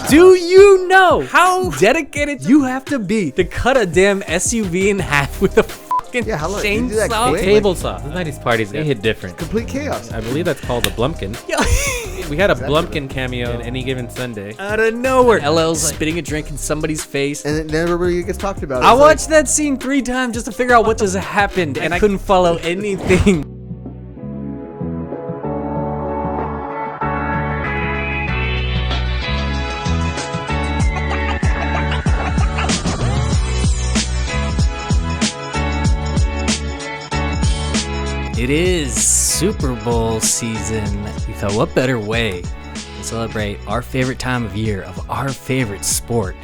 Do you know how dedicated you have to be to cut a damn SUV in half with a fucking chainsaw? Table saw. The 90s parties, they hit different. Complete chaos. I believe that's called a Blumpkin. We had a Blumpkin cameo on Any Given Sunday. Out of nowhere. LL's spitting a drink in somebody's face. And it never really gets talked about. I watched that scene 3 times just to figure out what just happened, and I couldn't follow anything. It is Super Bowl season. We thought, what better way to celebrate our favorite time of year of our favorite sport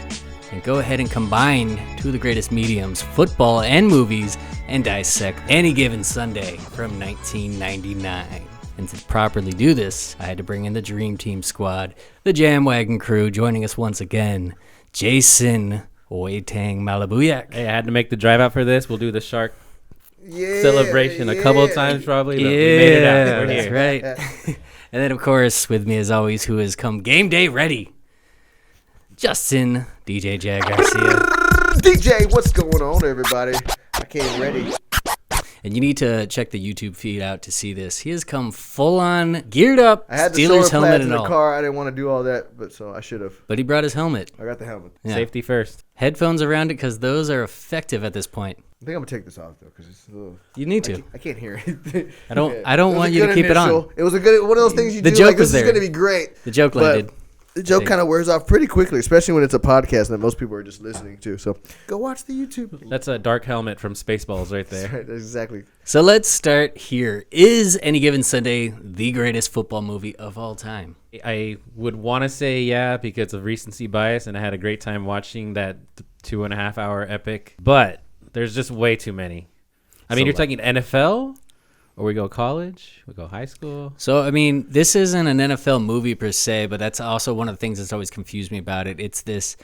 and go ahead and combine two of the greatest mediums, football and movies, and dissect Any Given Sunday from 1999. And to properly do this, I had to bring in the Dream Team squad, the Jam Wagon crew, joining us once again, Jason Wei-Tang Malabuyak. Hey, I had to make the drive out for this. We'll do the shark celebration a couple of times probably. But we made it out. We're That's here. right. And then, of course, with me as always, who has come game day ready, Justin DJ Jag Garcia. DJ, what's going on, everybody? I came ready. And you need to check the YouTube feed out to see this. He has come full on, geared up, I had the Steelers solar helmet pads in and the all. car. I didn't want to do all that, but so I should have. But he brought his helmet. I got the helmet. Yeah. Safety first. Headphones around it because those are effective at this point. I think I'm gonna take this off though, because it's a little. You need to. I can't hear it. I don't want you to keep it on. It was a good one of those things you The do. joke Like, was this there. is gonna be great. The joke But landed. the joke kind of wears off pretty quickly, especially when it's a podcast that most people are just listening to. So go watch the YouTube. That's a dark helmet from Spaceballs right there. Right, exactly. So let's start here. Is Any Given Sunday the greatest football movie of all time? I would want to say yeah because of recency bias, and I had a great time watching that 2.5 hour epic. But there's just way too many. I mean, you're talking NFL, or we go college, we go high school. So, I mean, this isn't an NFL movie per se, but that's also one of the things that's always confused me about it. It's this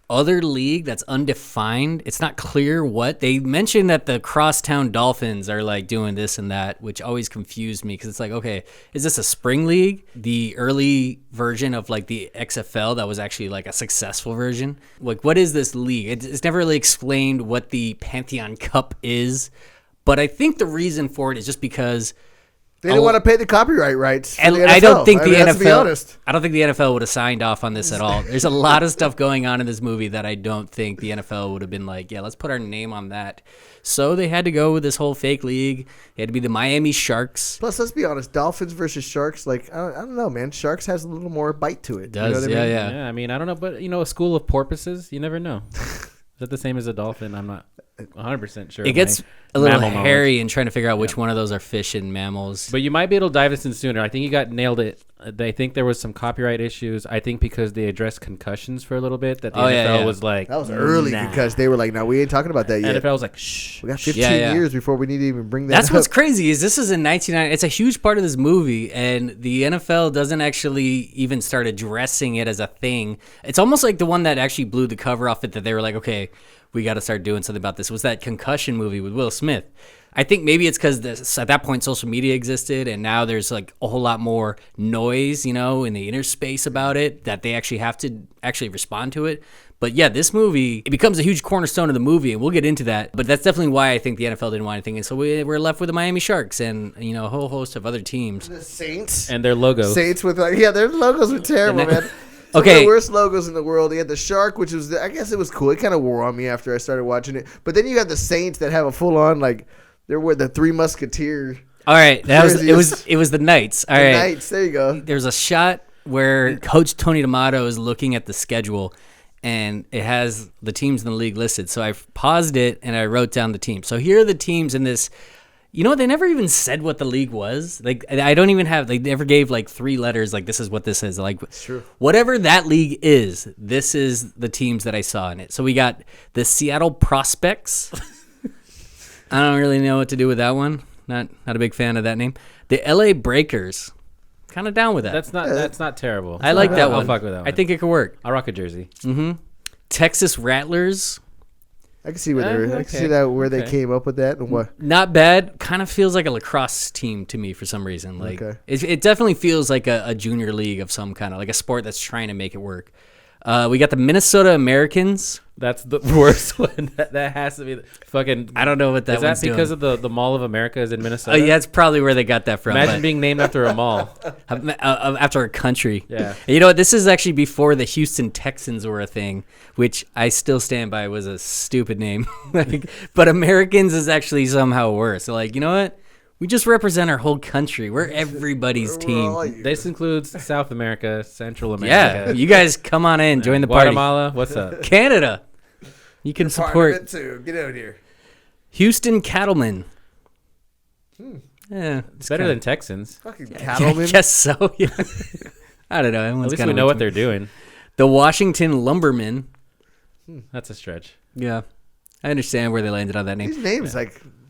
other league that's undefined. It's not clear what. They mentioned that the Crosstown Dolphins are like doing this and that, which always confused me because it's like, okay, is this a spring league? The early version of like the XFL that was actually like a successful version? Like, what is this league? It's never really explained what the Pantheon Cup is, but I think the reason for it is just because They didn't want to pay the copyright rights. And the NFL. I don't think the that's to be honest. NFL. I don't think the NFL would have signed off on this at all. There's a lot of stuff going on in this movie that I don't think the NFL would have been like, yeah, let's put our name on that. So they had to go with this whole fake league. It had to be the Miami Sharks. Plus, let's be honest, Dolphins versus Sharks. Like I don't know, man. Sharks has a little more bite to it. It does, you know what I mean? yeah. Yeah, I mean, I don't know, but a school of porpoises, you never know. Is that the same as a dolphin? I'm not 100% sure. It gets a little mammal hairy knowledge. in trying to figure out which one of those are fish and mammals. But you might be able to dive this in sooner. I think you nailed it. I think there was some copyright issues. I think because they addressed concussions for a little bit, that the NFL was like, that was early because they were like, "No, we ain't talking about that yet." NFL was like, shh. We got 15 Yeah. years before we need to even bring that That's up. what's crazy is this is in 1990. It's a huge part of this movie, and the NFL doesn't actually even start addressing it as a thing. It's almost like the one that actually blew the cover off it that they were like, okay, we got to start doing something about this. Was that concussion movie with Will Smith? I think maybe it's because at that point social media existed, and now there's like a whole lot more noise, in the inner space about it that they actually have to actually respond to it. But yeah, this movie, it becomes a huge cornerstone of the movie, and we'll get into that. But that's definitely why I think the NFL didn't want anything. And so we're left with the Miami Sharks and, a whole host of other teams. The Saints And their logos. Saints with their logos were terrible, man. Some Okay. of the worst logos in the world. You had the shark, which was, I guess it was cool. It kind of wore on me after I started watching it. But then you got the Saints that have a full on they're with the Three Musketeers. All right, it was the Knights. All right, Knights. There you go. There's a shot where Coach Tony D'Amato is looking at the schedule, and it has the teams in the league listed. So I paused it and I wrote down the teams. So here are the teams in this. They never even said what the league was. Like, I don't even have. They never gave like 3 letters. Like, this is what this is. Like, true. Whatever that league is, this is the teams that I saw in it. So we got the Seattle Prospects. I don't really know what to do with that one. Not a big fan of that name. The LA Breakers. Kind of down with that. That's not terrible. I like that I'll one. fuck with that one. I think it could work. I'll rock a jersey. Texas Rattlers. I can see where I can see that where they came up with that and what. Not bad. Kind of feels like a lacrosse team to me for some reason. Like it definitely feels like a junior league of some kind of like a sport that's trying to make it work. We got the Minnesota Americans. That's the worst one. That has to be the fucking. I don't know what that is. That one's because doing. of the Mall of America is in Minnesota? Yeah, it's probably where they got that from. Imagine being named after a mall. After a country. Yeah. And you know what? This is actually before the Houston Texans were a thing, which I still stand by was a stupid name. But Americans is actually somehow worse. So like, you know what? We just represent our whole country. We're everybody's team. This includes South America, Central Yeah, America. you guys come on in, join the party. Guatemala, what's up? Canada, you can support. Too. Get out here. Houston Cattlemen. Yeah, It's better than Texans. Fucking I cattlemen. guess so. Yeah. I don't know. At Everyone's least kinda we know what looking- they're doing. The Washington Lumbermen. That's a stretch. Yeah, I understand where they landed on that name. These names,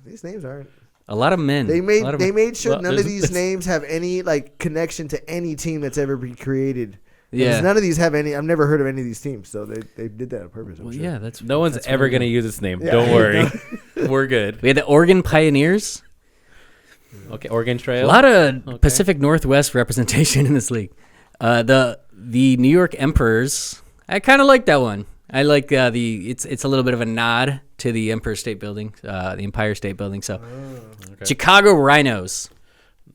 these names aren't. A lot of men. They A lot of made men. sure Well, none of there's- these names have any like connection to any team that's ever been created. Yeah. Because none of these have any. I've never heard of any of these teams, so they did that on purpose. I'm Well, sure. yeah, that's No one's that's ever really going to good. use this name. Yeah. Don't worry. We're good. We had the Oregon Pioneers. Okay, Oregon A Trail. lot of Pacific Northwest representation in this league. The New York Emperors. I kind of like that one. I like it's a little bit of a nod to the Empire State Building, the Empire State Building. So, Chicago Rhinos.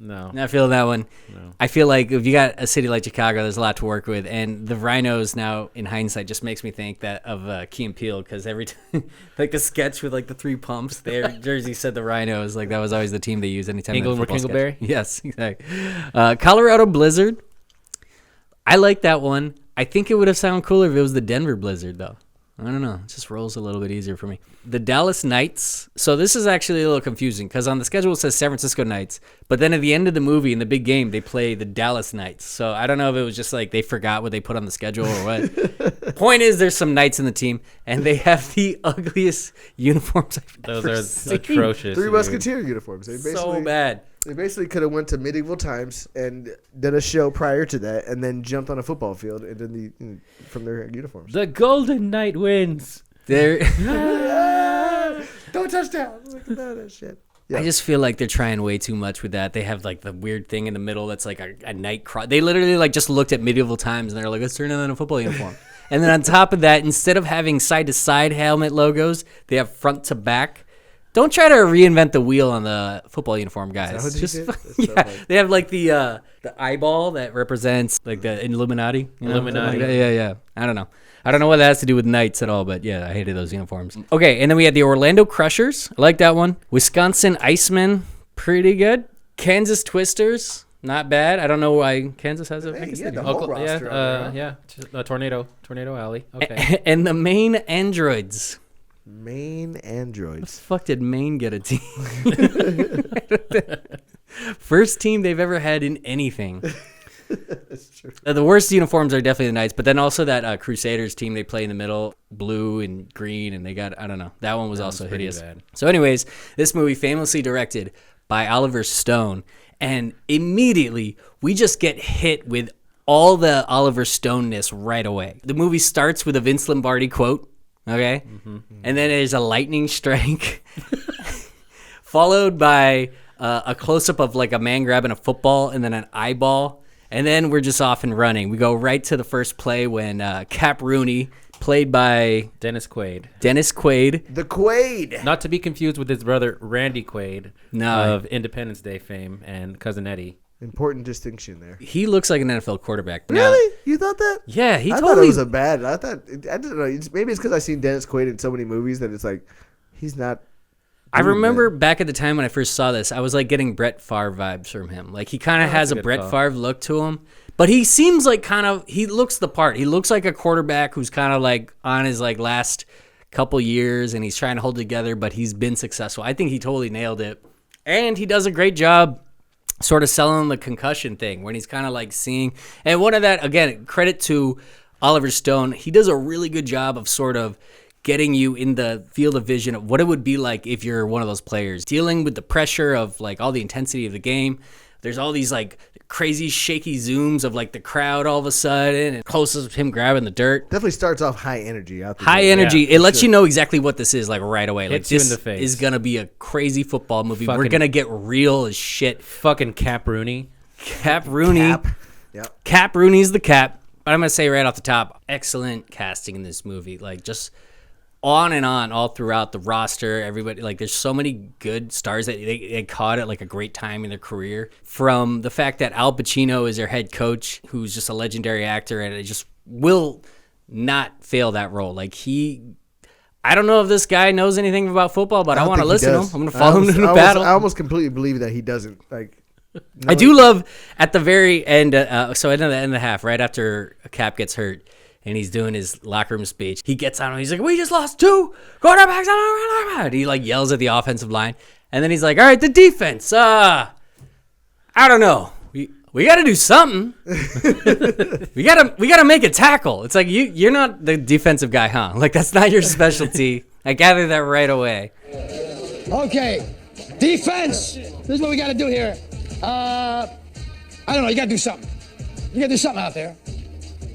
No. Not feeling that one. No. I feel like if you got a city like Chicago, there's a lot to work with, and the Rhinos now, in hindsight, just makes me think that of Key and Peele, because every time, like the sketch with like the 3 pumps, their jersey said the Rhinos, like that was always the team they used anytime. England they had a football Kingleberry? sketch. Yes, exactly. Colorado Blizzard. I like that one. I think it would have sounded cooler if it was the Denver Blizzard, though. I don't know. It just rolls a little bit easier for me. The Dallas Knights. So this is actually a little confusing because on the schedule it says San Francisco Knights, but then at the end of the movie in the big game they play the Dallas Knights. So I don't know if it was just like they forgot what they put on the schedule or what. Point is, there's some Knights in the team, and they have the ugliest uniforms I've Those ever are seen. atrocious. Three dude. Musketeer uniforms. They basically, So bad. They basically could have went to medieval times and did a show prior to that, and then jumped on a football field and then from their uniforms. The Golden Knight wins. They're. Don't touchdown! Look at that shit. Yeah. I just feel like they're trying way too much with that. They have like the weird thing in the middle that's like a night cross. They literally like just looked at medieval times and they're like, let's turn it on a football uniform. And then on top of that, instead of having side to side helmet logos, they have front to back. Don't try to reinvent the wheel on the football uniform, guys. Is that what Just you did? That's so yeah, funny. they have like the eyeball that represents like the Illuminati. You know? Illuminati. Like that. Yeah. I don't know. I don't know what that has to do with knights at all, but yeah, I hated those uniforms. Okay, and then we had the Orlando Crushers. I like that one. Wisconsin Icemen, pretty good. Kansas Twisters, not bad. I don't know why Kansas has a. I Hey, guess yeah, they do. the whole roster on there, huh? Tornado Alley. Okay. And the Maine Androids. Main androids. Fuck did Maine get a team? First team they've ever had in anything. That's true. The worst uniforms are definitely the Knights, but then also that Crusaders team they play in the middle, blue and green, and they got, I don't know, that one was also pretty hideous. bad. So anyways, this movie famously directed by Oliver Stone, and immediately we just get hit with all the Oliver Stone-ness right away. The movie starts with a Vince Lombardi quote, okay? And then there's a lightning strike, followed by a close-up of like a man grabbing a football and then an eyeball. And then we're just off and running. We go right to the first play when Cap Rooney, played by Dennis Quaid. The Quaid. Not to be confused with his brother Randy Quaid No. of Independence Day fame and Cousin Eddie. Important distinction there. He looks like an NFL quarterback. Now- Really? You thought that? Yeah, he I thought totally. it was a bad. I don't know. Maybe it's because I've seen Dennis Quaid in so many movies that it's like he's not. I doing remember that. back at the time when I first saw this, I was like getting Brett Favre vibes from him. Like he kind of has that's a a good Brett call. Favre look to him, but he seems like he looks the part. He looks like a quarterback who's kind of like on his like last couple years and he's trying to hold it together, but he's been successful. I think he totally nailed it. And he does a great job sort of selling the concussion thing when he's kind of like seeing. And one of that, again, credit to Oliver Stone. He does a really good job of sort of getting you in the field of vision of what it would be like if you're one of those players dealing with the pressure of like all the intensity of the game. There's all these like crazy shaky zooms of like the crowd all of a sudden and closest of him grabbing the dirt. Definitely starts off high energy. Out the High gate. energy. Yeah, it lets you know exactly what this is like right away. Like Hits you in this the face. is gonna be a crazy football movie. We're Fucking- gonna get real as shit. Fucking Cap Rooney. Cap Rooney. Cap. Yep. Cap Rooney's the cap. But I'm going to say right off the top, excellent casting in this movie. Like, just on and on all throughout the roster. Everybody, like, there's so many good stars that they caught at, like, a great time in their career. From the fact that Al Pacino is their head coach, who's just a legendary actor, and it just will not fail that role. Like, I don't know if this guy knows anything about football, but I want to listen to him. I'm going to follow him to the battle. I almost completely believe that he doesn't. Like, I do love at the very end, so at the end of the half, right after Cap gets hurt, and he's doing his locker room speech, he gets on him. He's like, "We just lost 2 quarterbacks." And he like yells at the offensive line, and then he's like, "All right, the defense. I don't know. We got to do something. we gotta make a tackle." It's like you're not the defensive guy, huh? Like that's not your specialty. I gathered that right away. Okay, defense. This is what we got to do here. I don't know. You got to do something. You got to do something out there.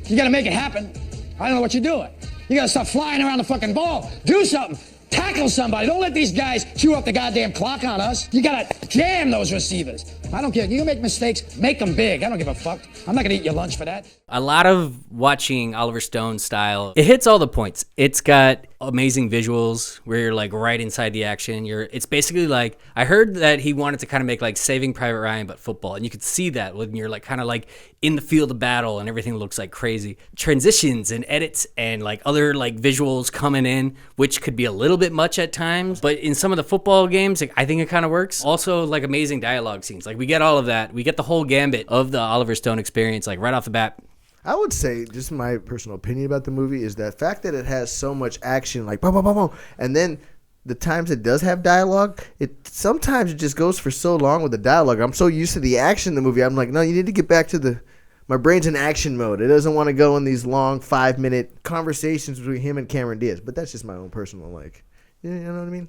You got to make it happen. I don't know what you're doing. You got to stop flying around the fucking ball. Do something. Tackle somebody. Don't let these guys chew up the goddamn clock on us. You got to jam those receivers. I don't care. You make mistakes, make them big. I don't give a fuck. I'm not going to eat your lunch for that. A lot of watching Oliver Stone style, it hits all the points. It's got amazing visuals where you're like right inside the action. It's basically like, I heard that he wanted to kind of make like Saving Private Ryan, but football. And you could see that when you're like kind of like in the field of battle and everything looks like crazy. Transitions and edits and like other like visuals coming in, which could be a little bit much at times. But in some of the football games, like, I think it kind of works. Also like amazing dialogue scenes. Like we get all of that. We get the whole gambit of the Oliver Stone experience, like right off the bat. I would say, just my personal opinion about the movie, is that fact that it has so much action, like boom, boom, boom, boom, and then the times it does have dialogue, sometimes it just goes for so long with the dialogue. I'm so used to the action in the movie. I'm like, no, you need to get back to my brain's in action mode. It doesn't want to go in these long 5-minute conversations between him and Cameron Diaz. But that's just my own personal, like, you know what I mean?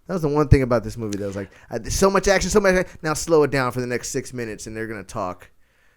That was the one thing about this movie that was like, so much action, so much action. Now slow it down for the next 6 minutes, and they're going to talk.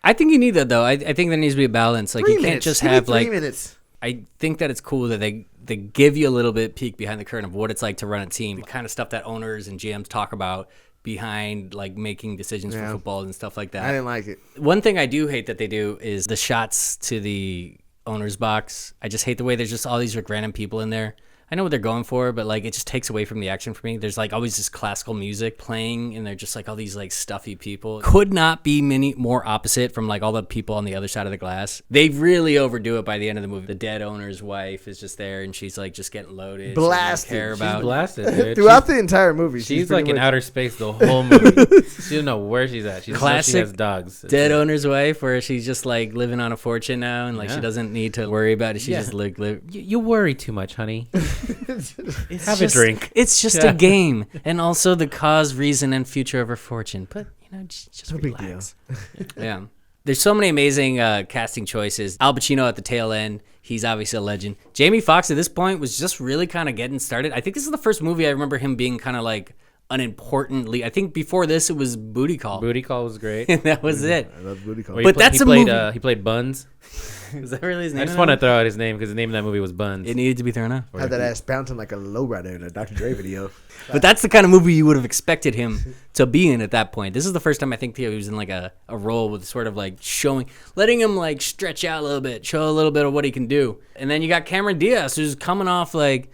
I think you need that, though. I think there needs to be a balance. Like, you can't just have, like... 3 minutes. I think that it's cool that they give you a little bit peek behind the curtain of what it's like to run a team. The kind of stuff that owners and GMs talk about behind, like, making decisions for football and stuff like that. I didn't like it. One thing I do hate that they do is the shots to the owner's box. I just hate the way there's just all these like, random people in there. I know what they're going for, but like it just takes away from the action for me. There's like always this classical music playing, and they're just like all these like stuffy people. Could not be many more opposite from like all the people on the other side of the glass. They really overdo it by the end of the movie. The dead owner's wife is just there, and she's like just getting loaded. Blasted. She doesn't care about. She's blasted, dude. Throughout the entire movie. She's like in outer space the whole movie. She doesn't know where she's at. She just knows she has dogs. Dead owner's wife, where she's just like living on a fortune now, and like she doesn't need to worry about it. She just live. You worry too much, honey. Have a drink. It's just a game, and also the cause, reason, and future of her fortune. But just no relax. Big deal. Yeah, there's so many amazing casting choices. Al Pacino at the tail end. He's obviously a legend. Jamie Foxx at this point was just really kind of getting started. I think this is the first movie I remember him being kind of like unimportant lead. I think before this it was Booty Call. Booty Call was great. And that was it. I love Booty Call. But that's a movie. He played Buns. Is that really his name? I just want to throw out his name because the name of that movie was Buns. It needed to be thrown out. Had that ass bouncing like a lowrider in a Dr. Dre video. But that's the kind of movie you would have expected him to be in at that point. This is the first time I think he was in like a role with sort of like letting him like stretch out a little bit, show a little bit of what he can do. And then you got Cameron Diaz, who's coming off like,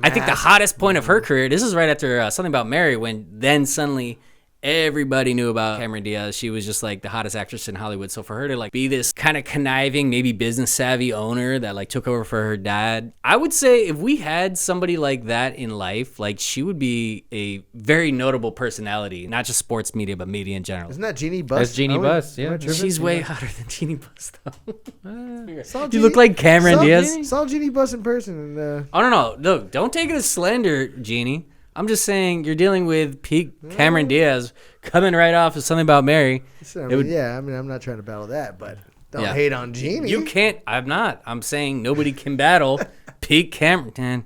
I think the hottest point of her career. This is right after Something About Mary, when then suddenly everybody knew about Cameron Diaz. She was just like the hottest actress in Hollywood. So for her to like be this kind of conniving, maybe business savvy owner that like took over for her dad, I would say if we had somebody like that in life, like she would be a very notable personality, not just sports media, but media in general. Isn't that Jeannie Buss? That's Jeannie Buss, yeah. She's way hotter than Jeannie Buss, though. You look like Cameron Diaz. Saw Jeannie Buss in person. And, Oh, no. Look, don't take it as slander, Jeannie. I'm just saying you're dealing with peak Cameron Diaz coming right off of Something About Mary. I'm not trying to battle that, but don't hate on Jeannie. You can't. I'm not. I'm saying nobody can battle peak Cameron. Man,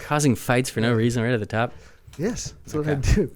causing fights for no reason right at the top. Yes, that's what I do.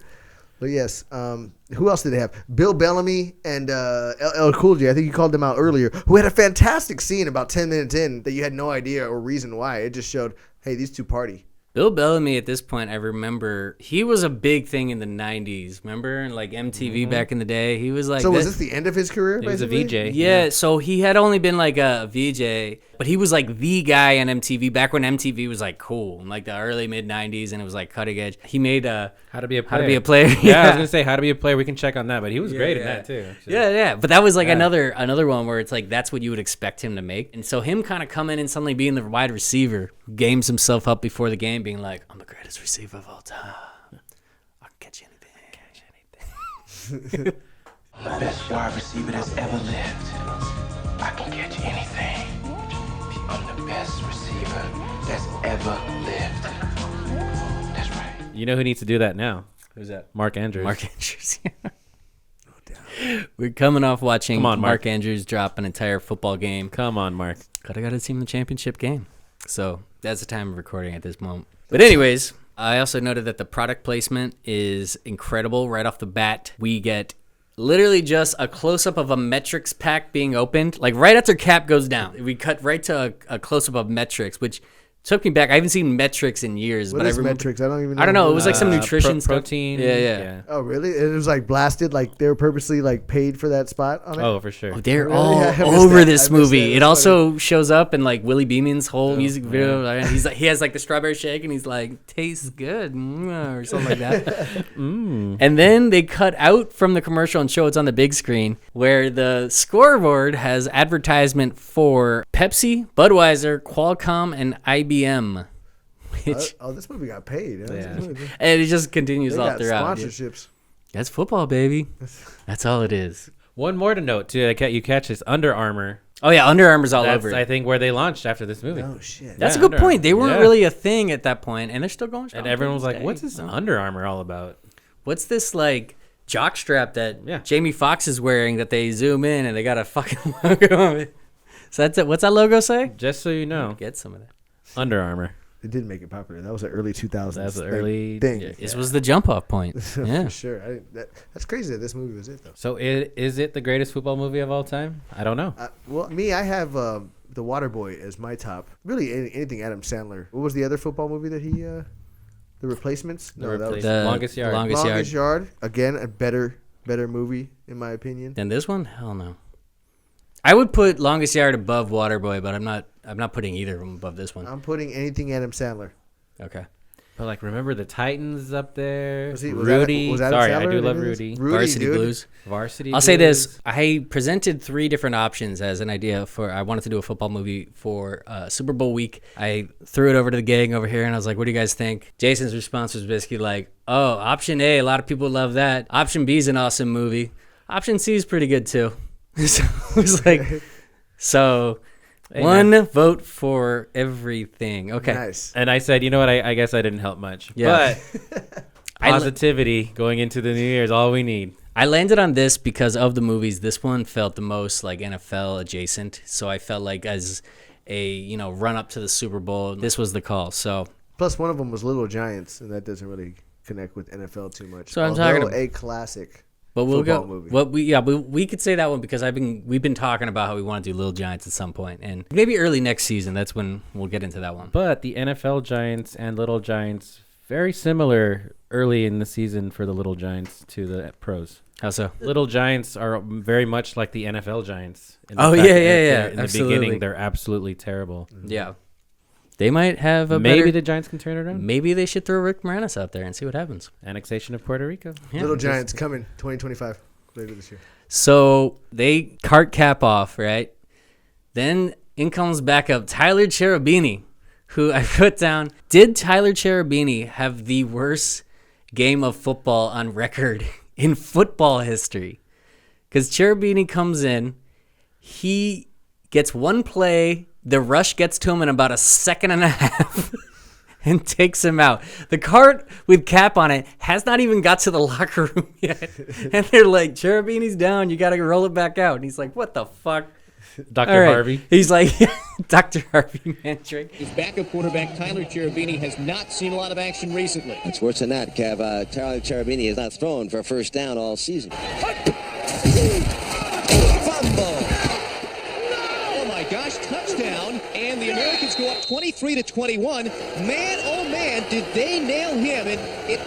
But yes, who else did they have? Bill Bellamy and LL Cool J. I think you called them out earlier. Who had a fantastic scene about 10 minutes in that you had no idea or reason why. It just showed, hey, these two party. Bill Bellamy at this point, I remember he was a big thing in the 90s. Remember? And like MTV back in the day. He was like. So was this the end of his career? He was a VJ. Yeah, so he had only been like a VJ, but he was like the guy on MTV back when MTV was like cool in like the early mid 90s and it was like cutting edge. He made How to Be a Player. How to Be a Player. Yeah, I was gonna say How to Be a Player. We can check on that, but he was great in that too. Actually. Yeah. But that was like another one where it's like that's what you would expect him to make. And so him kind of coming in suddenly being the wide receiver, games himself up before the game, being like, I'm the greatest receiver of all time. I can catch anything. The best wide receiver that's ever lived. I can catch anything. I'm the best receiver that's ever lived. That's right. You know who needs to do that now? Who's that? Mark Andrews. Mark Andrews. We're coming off watching Mark Andrews drop an entire football game. Come on, Mark. Could have got a team in the championship game. So that's the time of recording at this moment. But anyways, I also noted that the product placement is incredible. Right off the bat, we get literally just a close-up of a metrics pack being opened. Like right after Cap goes down, we cut right to a close-up of metrics, which took me back. I haven't seen metrics in years. What but is I metrics? I don't even know. I don't know. It was like some nutrition stuff. Protein. Yeah. Oh, really? It was like blasted? Like they were purposely like paid for that spot on it? Oh, for sure. Oh, they're Really? all I missed over that. this I missed movie. that. It That's also shows up in like Willie Beeman's whole music video. And he's like, he has like the strawberry shake, and he's like, tastes good, or something like that. And then they cut out from the commercial and show it's on the big screen, where the scoreboard has advertisement for Pepsi, Budweiser, Qualcomm, and IBM. This movie got paid. And it just continues They all got throughout. sponsorships. That's football, baby. That's all it is. One more to note too. You catch this Under Armour. Oh yeah, Under Armour's all That's over it. I think where they launched after this movie. Oh, shit. That's Yeah, a good Under point. They weren't Armour. really a thing at that point, and they're still going strong. And everyone was to this like, day. "What's this Under Armour all about?" What's this like jockstrap that Yeah. Jamie Foxx is wearing that they zoom in and they got a fucking logo on it? So that's it. What's that logo say? Just so you know, Get some of that. Under Armour. It did make it popular. That was an early 2000s That's the early thing. yeah. This was the jump off point. Yeah. For sure. That's crazy that this movie was it, though. So is it the greatest football movie of all time? I don't know. Well, me, I have The Waterboy as my top. Really, anything Adam Sandler. What was the other football movie that he... The Replacements? No, that was The Longest Yard. Longest Yard. Again, a better movie, in my opinion. Then this one? Hell no. I would put Longest Yard above Waterboy, but I'm not putting either of them above this one. I'm putting anything Adam Sandler. Okay. But like, remember the Titans up there? Was Rudy. was Adam Sorry, I Sandler do in love this? Rudy. Varsity dude. Blues. Varsity. I'll say Blues. this. I presented 3 different options as an idea for, I wanted to do a football movie for Super Bowl week. I threw it over to the gang over here and I was like, what do you guys think? Jason's response was basically like, oh, option A, a lot of people love that. Option B is an awesome movie. Option C is pretty good too. So it was like, so Hey, one man. vote for everything. Okay. Nice. And I said, you know what? I guess I didn't help much. Yeah. But positivity going into the new year is all we need. I landed on this because of the movies. This one felt the most like NFL adjacent. So I felt like as a, run up to the Super Bowl, this was the call. So Plus, one of them was Little Giants, and that doesn't really connect with NFL too much. So I'm talking Although about- a classic. But we'll football go. movie. We could say that one because we've been talking about how we want to do Little Giants at some point, and maybe early next season. That's when we'll get into that one. But the NFL Giants and Little Giants, very similar early in the season for the Little Giants to the pros. How so? Little Giants are very much like the NFL Giants. in the Oh, fact yeah, that yeah. In the Absolutely. beginning, they're absolutely terrible. Yeah, they might have a Maybe better. the Giants can turn it around. Maybe they should throw Rick Moranis out there and see what happens. Annexation of Puerto Rico. Yeah, Little just- Giants coming 2025 later this year. So they cart Cap off, right? Then in comes back up Tyler Cherubini, who I put down. Did Tyler Cherubini have the worst game of football on record in football history? Because Cherubini comes in, he gets one play, the rush gets to him in about a second and a half. And takes him out. The cart with Cap on it has not even got to the locker room yet. And they're like, Cherubini's down. You got to roll it back out. And he's like, what the fuck? Dr. All right. Harvey. He's like, Dr. Harvey Mandrake. His backup quarterback, Tyler Cherubini, has not seen a lot of action recently. It's worse than that, Kev. Tyler Cherubini has not thrown for a first down all season. Fumble! Oh my gosh, touchdown, and the Americans go up 23-21. Man, oh man, did they nail him. And it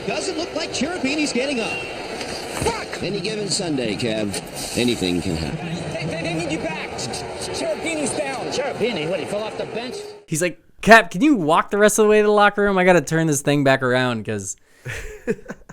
doesn't look like Cherubini's getting up. Fuck! Any given Sunday, Kev, anything can happen. They need you back. Cherubini's down. Cherubini? What, he fell off the bench? He's like, Cap, can you walk the rest of the way to the locker room? I got to turn this thing back around because...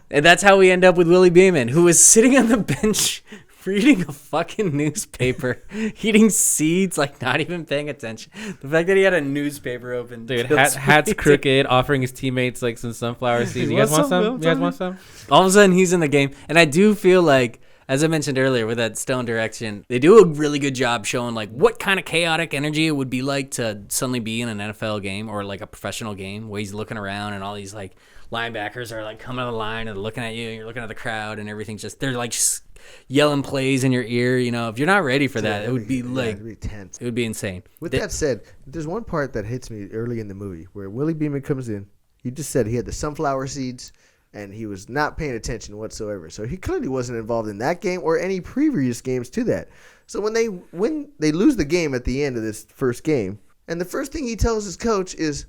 And that's how we end up with Willie Beamen, who is sitting on the bench reading a fucking newspaper, eating seeds, like not even paying attention. The fact that he had a newspaper open. Dude, hat's crooked, offering his teammates like some sunflower seeds. You guys want some? You guys want some? All of a sudden, he's in the game. And I do feel like, as I mentioned earlier with that Stone direction, they do a really good job showing like what kind of chaotic energy it would be like to suddenly be in an NFL game or like a professional game where he's looking around and all these like linebackers are like coming to the line and they're looking at you and you're looking at the crowd and everything's just, they're like just yelling plays in your ear. You know, if you're not ready for that, it would be like, it'd be tense. It would be insane. With that said, there's one part that hits me early in the movie where Willie Beamen comes in. He just said he had the sunflower seeds and he was not paying attention whatsoever. So he clearly wasn't involved in that game or any previous games to that. So when they lose the game at the end of this first game, and the first thing he tells his coach is,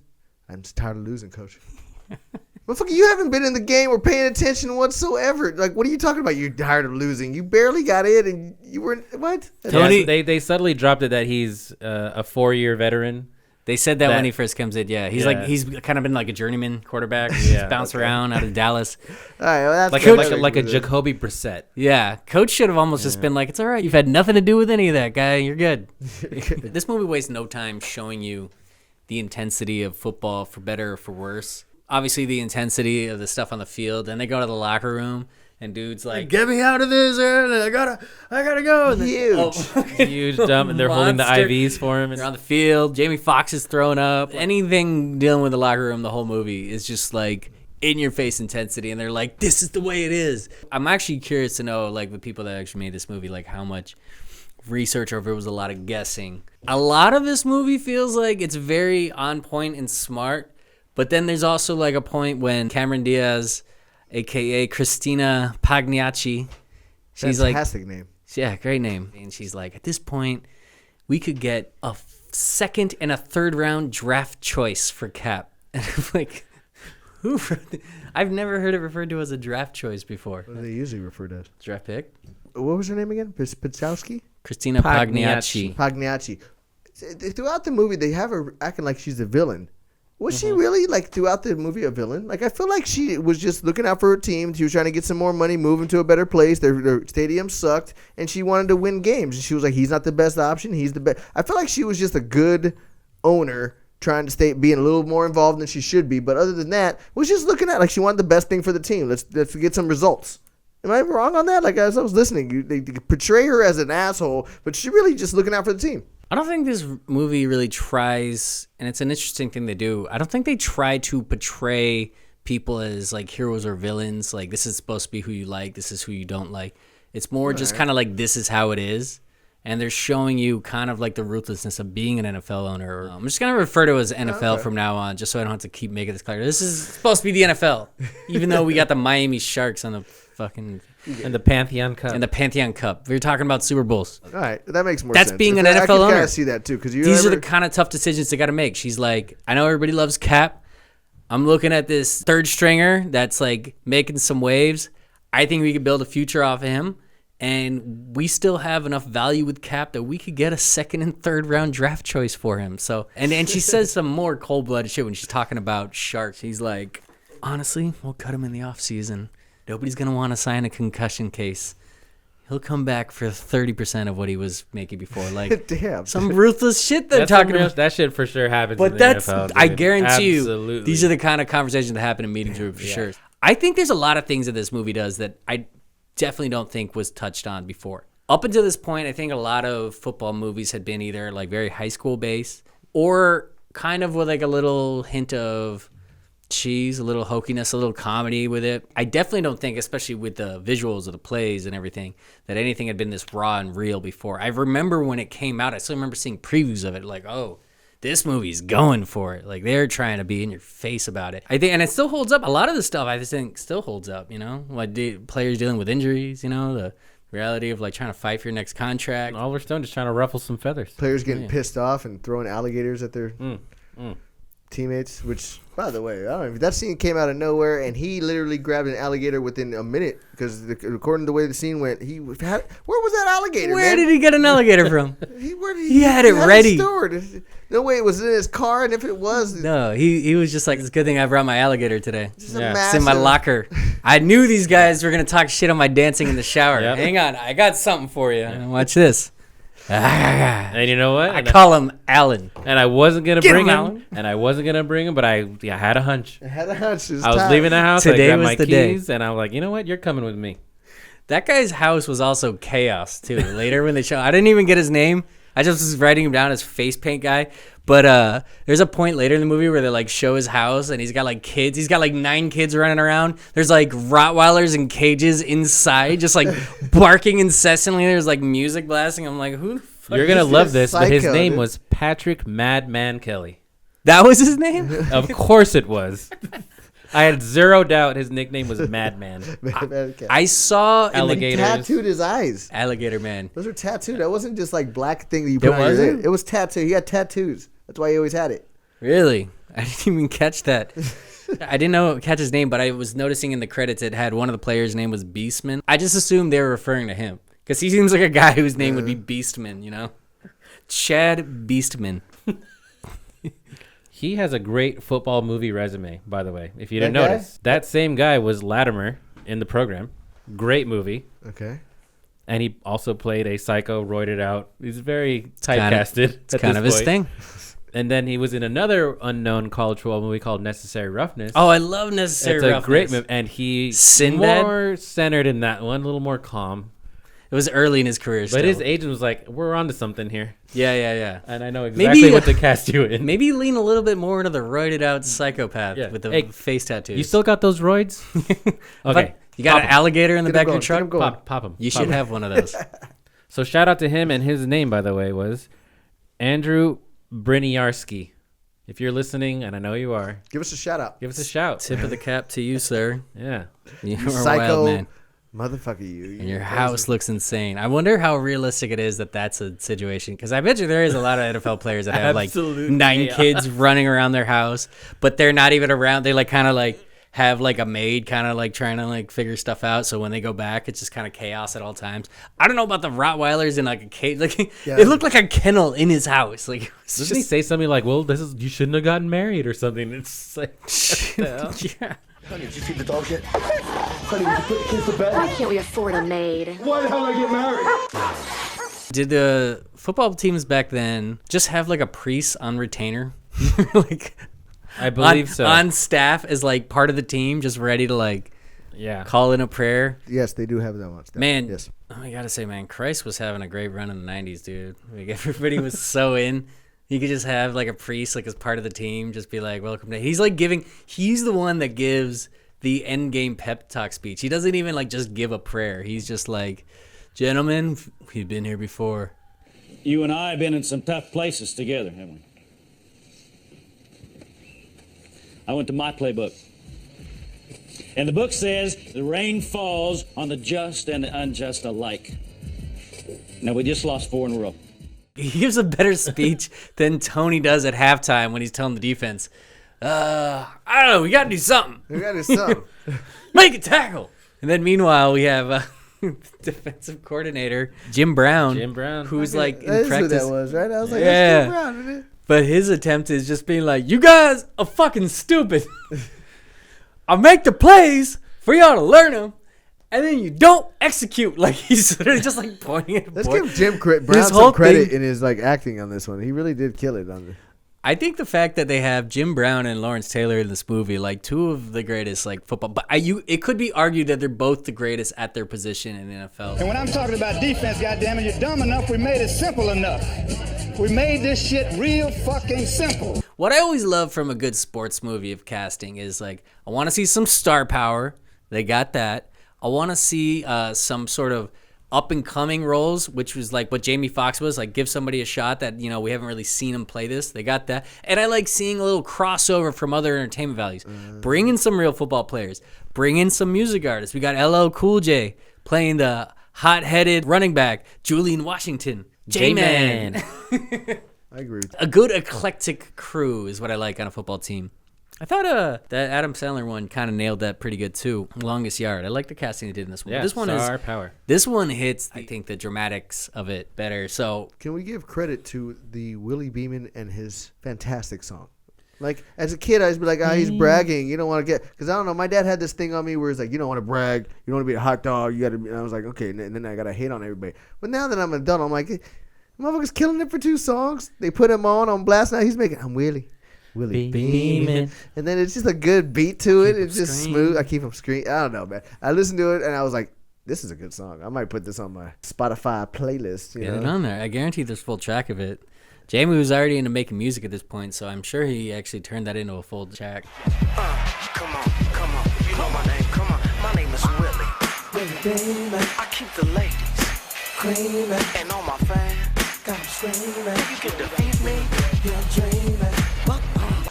"I'm just tired of losing, coach." Motherfucker, you haven't been in the game or paying attention whatsoever. Like, what are you talking about? You're tired of losing. You barely got in, and you were what? Tony, they subtly dropped it that he's a 4-year veteran. They said that when he first comes in. Yeah, he's kind of been like a journeyman quarterback. He's bounced around out of Dallas. All right, well, that's like a Jacoby Brissett. Yeah, coach should have almost just been like, "It's all right. You've had nothing to do with any of that, guy. You're good." This movie wastes no time showing you the intensity of football, for better or for worse. Obviously, the intensity of the stuff on the field. Then they go to the locker room, and dude's like, "Get me out of this! I gotta go!" And Huge dump, and they're holding the IVs for him. They're on the field. Jamie Foxx is throwing up. Anything dealing with the locker room, the whole movie is just like in-your-face intensity, and they're like, "This is the way it is." I'm actually curious to know, like, the people that actually made this movie, like, how much research or if it was a lot of guessing. A lot of this movie feels like it's very on point and smart. But then there's also like a point when Cameron Diaz, a.k.a. Christina Pagniacci, she's like... Fantastic name. Yeah, great name. And she's like, at this point, we could get a second and a third round draft choice for Cap. And I'm like, who? I've never heard it referred to as a draft choice before. What do they usually refer to as? Draft pick? What was her name again? Pachowski? Christina Pagniacci. Pagniacci. Throughout the movie, they have her acting like she's a villain. Was she really, like, throughout the movie a villain? Like, I feel like she was just looking out for her team. She was trying to get some more money, move into a better place. Their stadium sucked, and she wanted to win games. And she was like, he's not the best option. He's the best. I feel like she was just a good owner trying to being a little more involved than she should be. But other than that, was just looking at, like, she wanted the best thing for the team. Let's get some results. Am I wrong on that? Like, as I was listening, they portray her as an asshole, but she really just looking out for the team. I don't think this movie really tries, and it's an interesting thing they do. I don't think they try to portray people as like heroes or villains. Like, this is supposed to be who you like, this is who you don't like. It's more just kind of like, this is how it is. And they're showing you kind of like the ruthlessness of being an NFL owner. I'm just going to refer to it as NFL from now on, just so I don't have to keep making this clear. This is supposed to be the NFL, even though we got the Miami Sharks on the fucking... And the Pantheon Cup. And the Pantheon Cup. We were talking about Super Bowls. All right, that makes more sense. sense. That's being an NFL NFL owner. I can see that too, because these are the kind of tough decisions they got to make. She's like, I know everybody loves Cap. I'm looking at this third stringer that's like making some waves. I think we could build a future off of him, and we still have enough value with Cap that we could get a second and third round draft choice for him. So, and she says some more cold-blooded shit when she's talking about Sharks. He's like, honestly, we'll cut him in the offseason. Nobody's going to want to sign a concussion case. He'll come back for 30% of what he was making before. Like, damn, some ruthless shit they're talking about. That shit for sure happens but in that's, the NFL, dude. I guarantee Absolutely. you, these are the kind of conversations that happen in meetings for sure. I think there's a lot of things that this movie does that I definitely don't think was touched on before. Up until this point, I think a lot of football movies had been either like very high school based or kind of with like a little hint of cheese, a little hokiness, a little comedy with it. I definitely don't think, especially with the visuals of the plays and everything, that anything had been this raw and real before. I remember when it came out, I still remember seeing previews of it, like, oh, this movie's going for it. Like, they're trying to be in your face about it. I think, and it still holds up. A lot of the stuff I think still holds up, you know, like players dealing with injuries, you know, reality of like trying to fight for your next contract. Oliver Stone just trying to ruffle some feathers. Players getting pissed off and throwing alligators at their teammates, which, by the way, I don't know if that scene came out of nowhere, and he literally grabbed an alligator within a minute because according to the way the scene went, where was that alligator? Where did he get an alligator from? He had it ready. Stored. No way it was in his car, and if it was, no, he was just like, it's a good thing I brought my alligator today. It's It's in my locker. I knew these guys were gonna talk shit on my dancing in the shower. Yep. Hang on, I got something for you. Watch this. And you know what? I call him Alan. And I wasn't gonna Get bring him, him. Alan. And I wasn't gonna bring him, but I had a hunch. I had a hunch. I was leaving the house. Today I grabbed was my the day. keys, and I was like, you know what? You're coming with me. That guy's house was also chaos too. Later when they show, I didn't even get his name. I just was writing him down as face paint guy. But there's a point later in the movie where they like show his house and he's got like kids. He's got like 9 kids running around. There's like Rottweilers in cages inside, just like barking incessantly. There's like music blasting. I'm like, who the fuck? You're gonna is love this this, but his psycho, name dude? was Patrick Madman Kelly. That was his name? Of course it was. I had zero doubt his nickname was Madman. I saw in the Alligators. Tattooed his eyes. Alligator Man. Those are tattooed. That wasn't just like black thing that you put on your wasn't? head. It was tattooed. He had tattoos. That's why he always had it. Really? I didn't even catch that. I didn't catch his name, but I was noticing in the credits it had one of the players' name was Beastman. I just assumed they were referring to him because he seems like a guy whose name would be Beastman, you know? Chad Beastman. He has a great football movie resume, by the way. If you didn't That guy? notice, that same guy was Latimer in the program. Great movie. Okay. And he also played a psycho, roided out. He's very typecasted. It's kind of his thing. And then he was in another unknown college football movie called Necessary Roughness. Oh, I love Necessary It's Roughness. a great movie. And he Sinbad? more centered in that one, a little more calm. It was early in his career But still. his agent was like, we're onto something here. Yeah. And I know exactly what to cast you in. Maybe lean a little bit more into the roided out psychopath with the face tattoos. You still got those roids? Okay. You got an alligator in the back of your truck? Pop him. You should have one of those. So shout out to him, and his name, by the way, was Andrew Briniarski. If you're listening, and I know you are, Give us a shout out. give us a shout. Tip of the cap to you, sir. Yeah. You're You a psycho wild man. motherfucker, you. And your house looks insane. I wonder how realistic it is that that's a situation. Because I bet you there is a lot of NFL players that have like Absolute 9 chaos. kids running around their house, but they're not even around. They like kind of like have like a maid kind of like trying to like figure stuff out. So when they go back, it's just kind of chaos at all times. I don't know about the Rottweilers in like a cage. Like it looked like a kennel in his house. Like it was Doesn't he say something like, well, you shouldn't have gotten married or something? It's like, yeah. Honey, did you feed the dog yet? Honey, would you put the kids to bed? Why can't we afford a maid? Why the hell did I get married? Did the football teams back then just have like a priest on retainer? Like I believe so. On staff as like part of the team, just ready to like call in a prayer. Yes, they do have that one. Man, yes. I gotta say, man, Christ was having a great run in the 90s, dude. Like everybody was so in. You could just have like a priest like as part of the team, just be like, welcome to. He's the one that gives the end game pep talk speech. He doesn't even like just give a prayer. He's just like, gentlemen, we've been here before. You and I have been in some tough places together, haven't we? I went to my playbook. And the book says the rain falls on the just and the unjust alike. Now, we just lost 4 in a row. He gives a better speech than Tony does at halftime when he's telling the defense, I don't know, we got to do something. We got to do something. Make a tackle. And then meanwhile, we have defensive coordinator, Jim Brown. Who's like in That's practice. who that was, right? I was like, yeah. that's Jim Brown, isn't it? But his attempt is just being like, you guys are fucking stupid. I'll make the plays for y'all to learn them, and then you don't execute. Like, he's literally just like pointing at the Let's board. give Jim Brown His some whole credit thing- in his like acting on this one. He really did kill it on the. I think the fact that they have Jim Brown and Lawrence Taylor in this movie, like 2 of the greatest like football, but it could be argued that they're both the greatest at their position in the NFL. And when I'm talking about defense, goddammit, you're dumb enough. We made it simple enough. We made this shit real fucking simple. What I always love from a good sports movie of casting is like, I want to see some star power. They got that. I want to see some sort of up and coming roles, which was like what Jamie Foxx was, like give somebody a shot that, you know, we haven't really seen him play this. They got that. And I like seeing a little crossover from other entertainment values. Bring in some real football players. Bring in some music artists. We got LL Cool J playing the hot-headed running back, Julian Washington, J-Man. I agree. A good eclectic crew is what I like on a football team. I thought that Adam Sandler one kind of nailed that pretty good too. Longest Yard. I like the casting they did in this one. Yeah, this one star power. This one hits, I think, the dramatics of it better. So can we give credit to the Willie Beamen and his fantastic song? Like, as a kid, I used to be like, he's bragging. You don't want to get, because I don't know, my dad had this thing on me where it's like, you don't want to brag. You don't want to be a hot dog. You got to be, and I was like, okay. And then I got to hate on everybody. But now that I'm an adult, I'm like, motherfucker's killing it for 2 songs. They put him on blast now. He's making, I'm Willie Beamen. And then it's just a good beat to it. It's just smooth. I keep him screaming. I don't know, man. I listened to it and I was like, this is a good song. I might put this on my Spotify playlist. Get it on there. I guarantee there's full track of it. Jamie was already into making music at this point, so I'm sure he actually turned that into a full track. Come on. You know my name. Come on. My name is Willie. I keep the ladies creaming and all my fans got them screaming. You can defeat me. You're dreaming.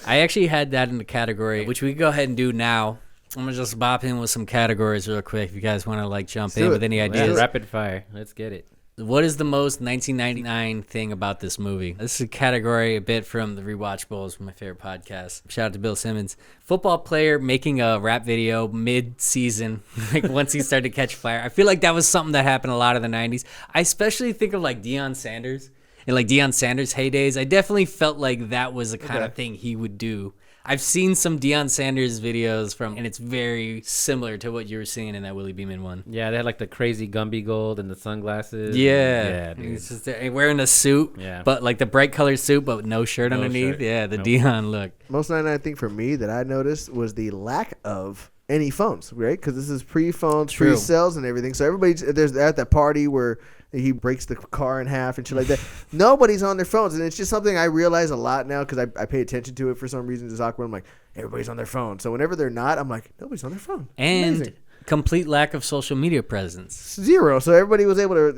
I actually had that in the category, which we can go ahead and do now. I'm going to just bop in with some categories real quick if you guys want to like jump in with any ideas. Yeah, rapid fire. Let's get it. What is the most 1999 thing about this movie? This is a category a bit from the Rewatchables, my favorite podcast. Shout out to Bill Simmons. Football player making a rap video mid-season, like once he started to catch fire. I feel like that was something that happened a lot in the 90s. I especially think of like Deion Sanders. In like Deion Sanders' heydays, I definitely felt like that was the kind of thing he would do. I've seen some Deion Sanders videos and it's very similar to what you were seeing in that Willie Beamen one. Yeah, they had like the crazy Gumby gold and the sunglasses. Yeah, dude. he's just wearing a suit, but like the bright colored suit, but no shirt underneath. Shirt. Yeah, the Deion look. Most 99 thing for me that I noticed was the lack of any phones, right? Because this is pre-phones, pre-cells and everything. So everybody's at that party where he breaks the car in half and shit like that. Nobody's on their phones. And it's just something I realize a lot now because I pay attention to it for some reason. It's awkward. I'm like, everybody's on their phone. So whenever they're not, I'm like, nobody's on their phone. And amazing. Complete lack of social media presence. 0. So everybody was able to,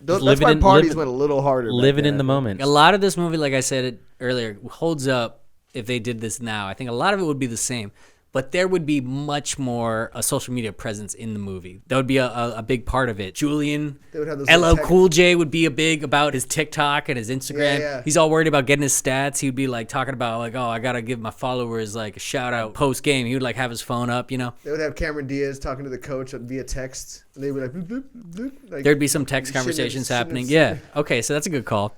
that's why parties went a little harder. Living in the moment. A lot of this movie, like I said earlier, holds up if they did this now. I think a lot of it would be the same. But there would be much more a social media presence in the movie. That would be a big part of it. Julian, LL Cool J would be about his TikTok and his Instagram. Yeah. He's all worried about getting his stats. He would be like talking about like, I got to give my followers like a shout out post game. He would like have his phone up, They would have Cameron Diaz talking to the coach via text. And they would like, bloop, bloop, like there'd be some text conversations happening. Yeah. Okay, so that's a good call.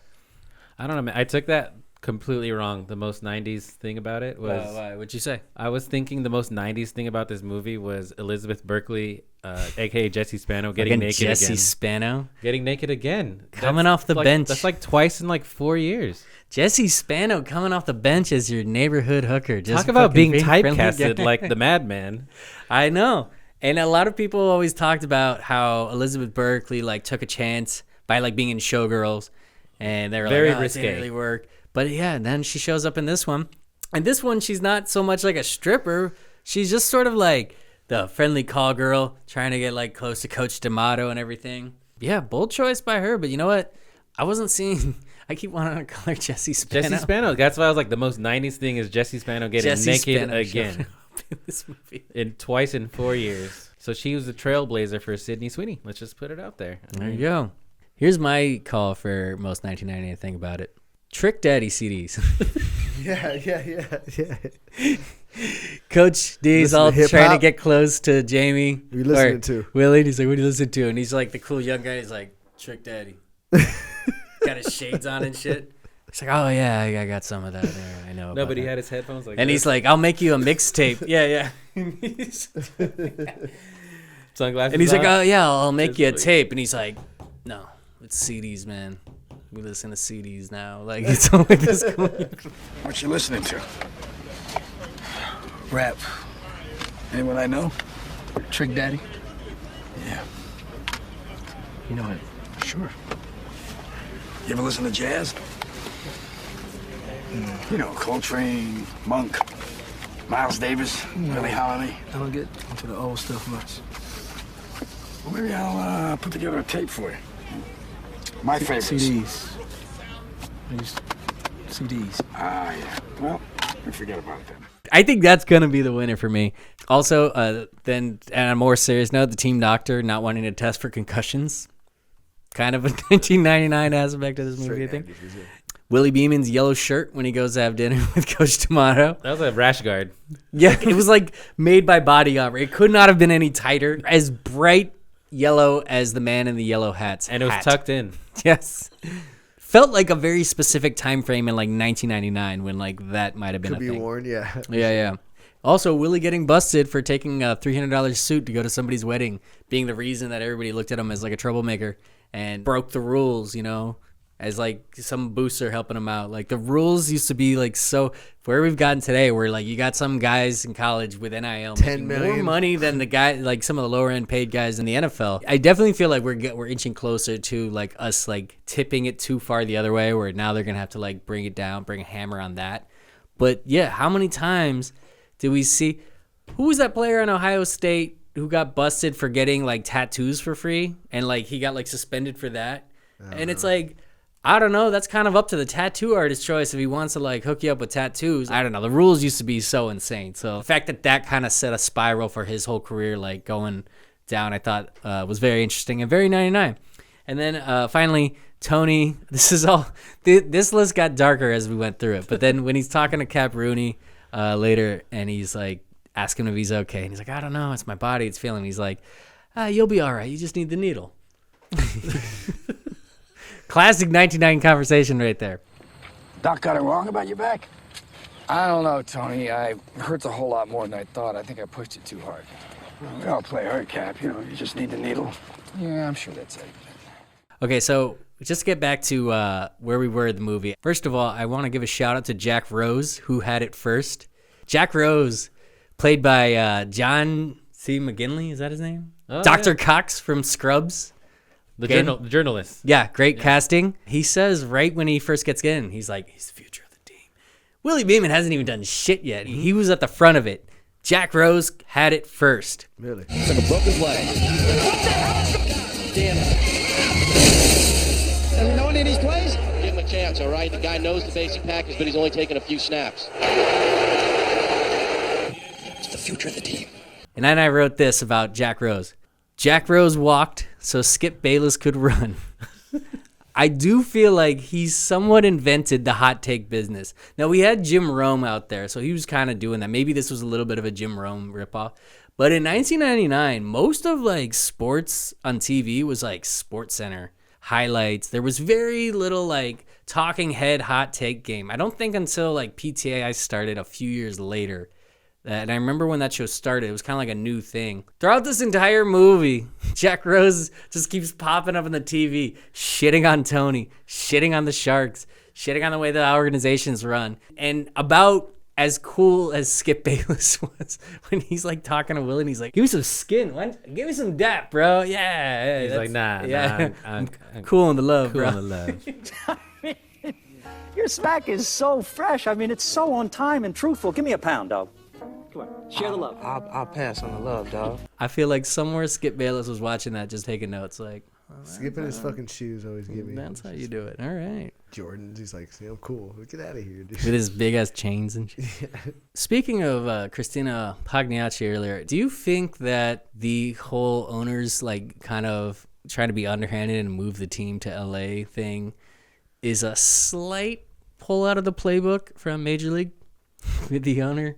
I don't know, man. I took that completely wrong. The most 90s thing about it was what'd you say? I was thinking the most 90s thing about this movie was Elizabeth Berkley, aka Jesse Spano, getting naked again. Jesse Spano getting naked again, coming off the bench. That's like twice in like 4 years. Jesse Spano coming off the bench as your neighborhood hooker. Talk about being typecasted like the madman. I know. And a lot of people always talked about how Elizabeth Berkley like took a chance by like being in Showgirls, and they were very like, risque. It didn't really work. But yeah, and then she shows up in this one. And this one, she's not so much like a stripper. She's just sort of like the friendly call girl trying to get like close to Coach D'Amato and everything. Yeah, bold choice by her. But you know what? I keep wanting to call her Jesse Spano. Jesse Spano. That's why I was like, the most 90s thing is Jesse Spano getting naked again. In this movie. Twice in 4 years. So she was the trailblazer for Sydney Sweeney. Let's just put it out there. There you go. Here's my call for most 1998 thing about it. Trick Daddy CDs. Yeah. Coach D's all trying to get close to Jamie. What are you listening to? Willie, he's like, what do you listen to? And he's like the cool young guy. He's like, Trick Daddy. Got his shades on and shit. He's like, oh, yeah, I got some of that there. I know. No, but he had his headphones like and this. He's like, I'll make you a mixtape. Yeah. Sunglasses and he's on. like, oh, yeah, I'll make you a tape. And he's like, no, it's CDs, man. We listen to CDs now. Like, it's only this cool. What you listening to? Rap. Anyone I know? Trick Daddy? Yeah. You know it? Sure. You ever listen to jazz? You know, Coltrane, Monk, Miles Davis, Billie Holiday. I don't get into the old stuff much. Well, maybe I'll put together a tape for you. My favorites. CDs. CDs. Ah, yeah. Well, forget about it then. I think that's going to be the winner for me. Also, then on a more serious note, the team doctor not wanting to test for concussions. kind of a 1999 aspect of this movie, I think. Willie Beeman's yellow shirt when he goes to have dinner with Coach Tomato. That was a rash guard. Yeah, it was like made by body armor. It could not have been any tighter. As bright yellow as the man in the yellow hat. And it was tucked in. Yes. Felt like a very specific time frame in like 1999 when like that might have been Could a be thing. worn, yeah. Yeah. Also, Willie getting busted for taking a $300 suit to go to somebody's wedding, being the reason that everybody looked at him as like a troublemaker and broke the rules, you know, as like some booster helping him out. Like the rules used to be like so where we've gotten today, where like you got some guys in college with NIL making more money than the guy, like some of the lower end paid guys in the NFL. I definitely feel like we're inching closer to like us like tipping it too far the other way, where now they're gonna have to like bring it down, bring a hammer on that. But yeah, how many times did we see? Who was that player in Ohio State who got busted for getting like tattoos for free, and like he got like suspended for that? And it's like, I don't know. That's kind of up to the tattoo artist's choice if he wants to like hook you up with tattoos. I don't know. The rules used to be so insane. So the fact that kind of set a spiral for his whole career, like going down, I thought was very interesting and very 99. And then finally, Tony. This list got darker as we went through it. But then when he's talking to Cap Rooney later, and he's like asking him if he's okay, and he's like, I don't know. It's my body. It's feeling. He's like, you'll be all right. You just need the needle. Classic 99 conversation right there. Doc got it wrong about your back? I don't know, Tony. It hurts a whole lot more than I thought. I think I pushed it too hard. We all play hurt, Cap. You just need the needle. Yeah, I'm sure that's it. Okay, so just to get back to where we were in the movie. First of all, I want to give a shout out to Jack Rose, who had it first. Jack Rose, played by John C. McGinley, is that his name? Oh, Dr. yeah. Cox from Scrubs. The journalist. Yeah, great casting. He says right when he first gets in, he's like, he's the future of the team. Willie Beamen hasn't even done shit yet. He was at the front of it. Jack Rose had it first. Really? It's like a broken play. Damn it. Doesn't know any of these plays? Give him a chance, all right? The guy knows the basic package, but he's only taken a few snaps. It's the future of the team. And then I wrote this about Jack Rose. Jack Rose walked so Skip Bayless could run. I do feel like he's somewhat invented the hot take business. Now, we had Jim Rome out there, so he was kind of doing that. Maybe this was a little bit of a Jim Rome ripoff. But in 1999, most of like sports on TV was like Sports Center, highlights. There was very little like talking head hot take game. I don't think until like PTAI started a few years later. And I remember when that show started, it was kind of like a new thing. Throughout this entire movie, Jack Rose just keeps popping up on the TV, shitting on Tony, shitting on the Sharks, shitting on the way the organizations run. And about as cool as Skip Bayless was when he's like talking to Willie and he's like, give me some skin. Give me some dap, bro. Yeah. He's like, nah. I'm cool in the love, cool bro. in the love. Your smack is so fresh. I mean, it's so on time and truthful. Give me a pound, dog. Come on, share the love. I'll pass on the love, dog. I feel like somewhere Skip Bayless was watching that, just taking notes. Like, Skipping his fucking shoes always give me. That's how you do it. All right. Jordans. He's like, see, I'm cool. Get out of here, dude. With his big ass chains and shit. Speaking of Christina Pagniacci earlier, do you think that the whole owners like kind of trying to be underhanded and move the team to LA thing is a slight pull out of the playbook from Major League with the owner?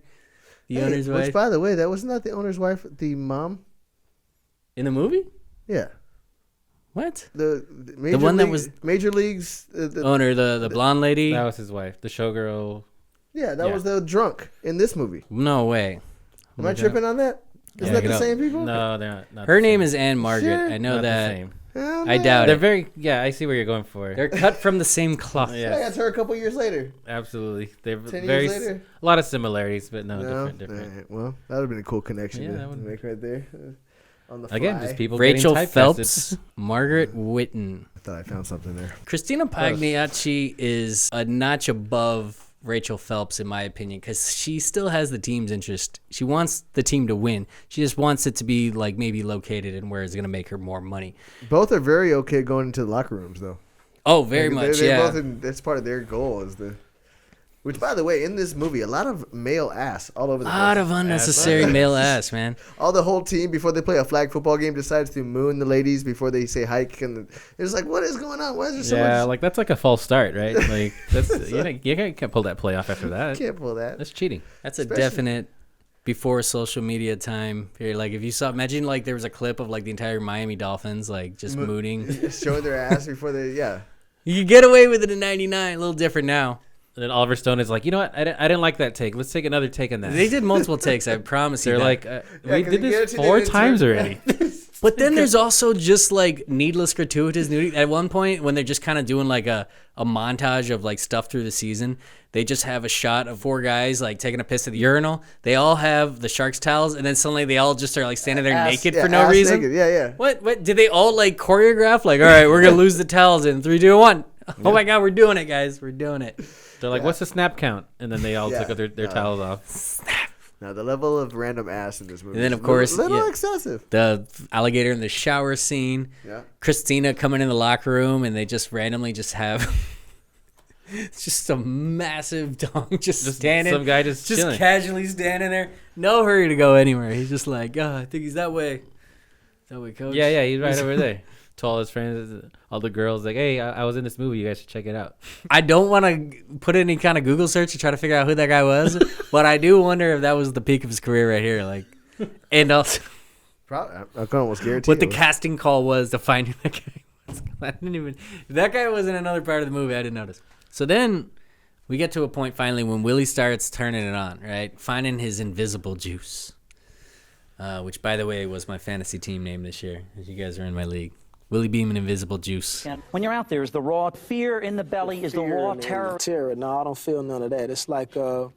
The owner's wife. Which, by the way, that wasn't that the owner's wife, the mom in the movie. Yeah. What? The one that was Major League's owner, the blonde lady. That was his wife, the showgirl. Yeah, that was the drunk in this movie. No way. Am I tripping on that? Isn't that the same people? No, they're not. Her name is Anne Margaret. Sure. I know Not that. the same. Oh, I doubt They're it. very. Yeah, I see where you're going for. They're cut from the same cloth. Yeah, that's her a couple years later. Absolutely. They're 10 very years later. A lot of similarities, but no, No? different. All right, well, that would have been a cool connection Yeah, that to would- make right there. On the fly. Again, just people Rachel getting typecasted. Phelps, Margaret Whitten. I thought I found something there. Christina Pagniacci is a notch above Rachel Phelps, in my opinion, because she still has the team's interest. She wants the team to win. She just wants it to be like maybe located and where it's going to make her more money. Both are very okay going into the locker rooms, though. Oh, very much, they're yeah. Both that's part of their goal is the. Which, by the way, in this movie, a lot of male ass all over the place. A lot of unnecessary male ass, man. All the whole team, before they play a flag football game, decides to moon the ladies before they say hike. And it's like, what is going on? Why is there so much? Yeah, like that's like a false start, right? Like that's you can't pull that play off after that. You can't pull that. That's cheating. That's a definite before social media time. Like if you saw, imagine like there was a clip of like the entire Miami Dolphins like just mooning, showing their ass before they. Yeah. You could get away with it in '99. A little different now. And then Oliver Stone is like, you know what? I didn't like that take. Let's take another take on that. They did multiple takes. I promise you. They're like, we did this 4 times already. But then there's also just like needless gratuitous nudity. At one point, when they're just kind of doing like a montage of like stuff through the season, they just have a shot of 4 guys like taking a piss at the urinal. They all have the Sharks towels, and then suddenly they all just are like standing there naked for no reason. Naked. Yeah. What? Did they all like choreograph? Like, all right, we're gonna lose the towels in 3, 2, 1. Oh my God, we're doing it, guys. We're doing it. They're like, what's the snap count? And then they all took their towels off. Snap. Now, the level of random ass in this movie and then, of course, a little excessive. The alligator in the shower scene. Yeah. Christina coming in the locker room, and they just randomly just have it's just a massive dong just standing. Some guy just chilling. Casually standing there. No hurry to go anywhere. He's just like, I think he's that way. That way, coach. Yeah, he's right over there. To all his friends, all the girls, like, hey, I was in this movie. You guys should check it out. I don't want to put any kind of Google search to try to figure out who that guy was, but I do wonder if that was the peak of his career right here. Like, and also, probably, I can almost guarantee what the casting call was to find who that guy was. I didn't even. If that guy was in another part of the movie, I didn't notice. So then we get to a point finally when Willie starts turning it on, right? Finding his invisible juice, which, by the way, was my fantasy team name this year. As you guys are in my league. Willie Beamen, Invisible Juice. When you're out there, is the raw fear in the belly? Is the raw terror? Terror. No, I don't feel none of that. It's like they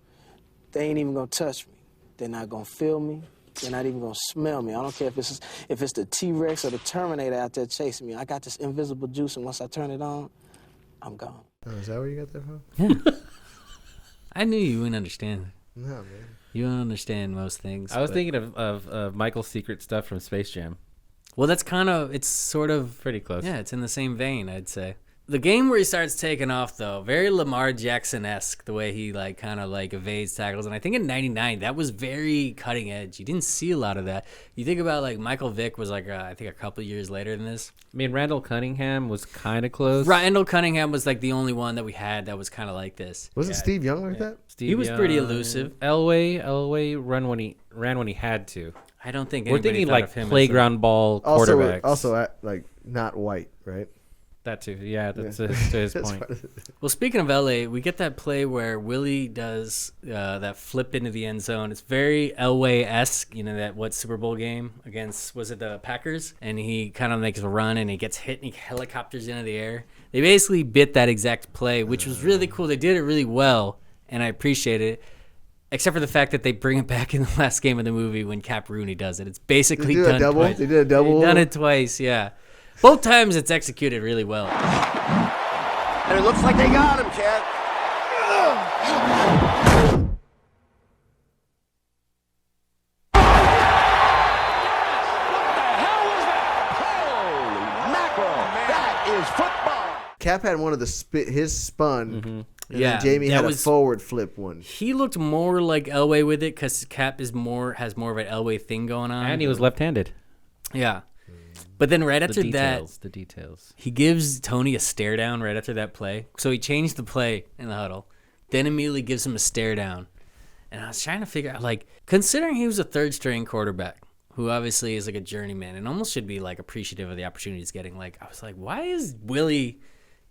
ain't even gonna touch me. They're not gonna feel me. They're not even gonna smell me. I don't care if it's the T-Rex or the Terminator out there chasing me. I got this invisible juice, and once I turn it on, I'm gone. Oh, is that where you got that from? Yeah. I knew you wouldn't understand. No, man. You don't understand most things. I was thinking of Michael's secret stuff from Space Jam. Well, it's sort of pretty close. Yeah, it's in the same vein, I'd say. The game where he starts taking off, though, very Lamar Jackson-esque, the way he like kind of like evades tackles. And I think in '99, that was very cutting edge. You didn't see a lot of that. You think about like Michael Vick was like, I think a couple of years later than this. I mean, Randall Cunningham was kind of close. Randall Cunningham was like the only one that we had that was kind of like this. Wasn't Steve Young like that? He was pretty elusive. Elway ran when he had to. I don't think we're thinking like playground ball quarterbacks. Also, like not white, right? That too. Yeah, that's to his point. Well, speaking of LA, we get that play where Willie does that flip into the end zone. It's very Elway-esque, that Super Bowl game against, was it the Packers? And he kind of makes a run and he gets hit and he helicopters into the air. They basically bit that exact play, which was really cool. They did it really well, and I appreciate it. Except for the fact that they bring it back in the last game of the movie when Cap Rooney does it. It's basically done twice. They did a double? They've done it twice, yeah. Both times it's executed really well. And it looks like they got him, Cat. Holy mackerel. That is football. Cap had one of his spun. Mm-hmm. And then Jamie had a forward flip one. He looked more like Elway with it because Cap has more of an Elway thing going on. And he was left-handed. Yeah. But then right after the details. He gives Tony a stare down right after that play. So he changed the play in the huddle. Then immediately gives him a stare down. And I was trying to figure out, like, considering he was a third-string quarterback, who obviously is like a journeyman and almost should be like appreciative of the opportunity he's getting, like, I was like, why is Willie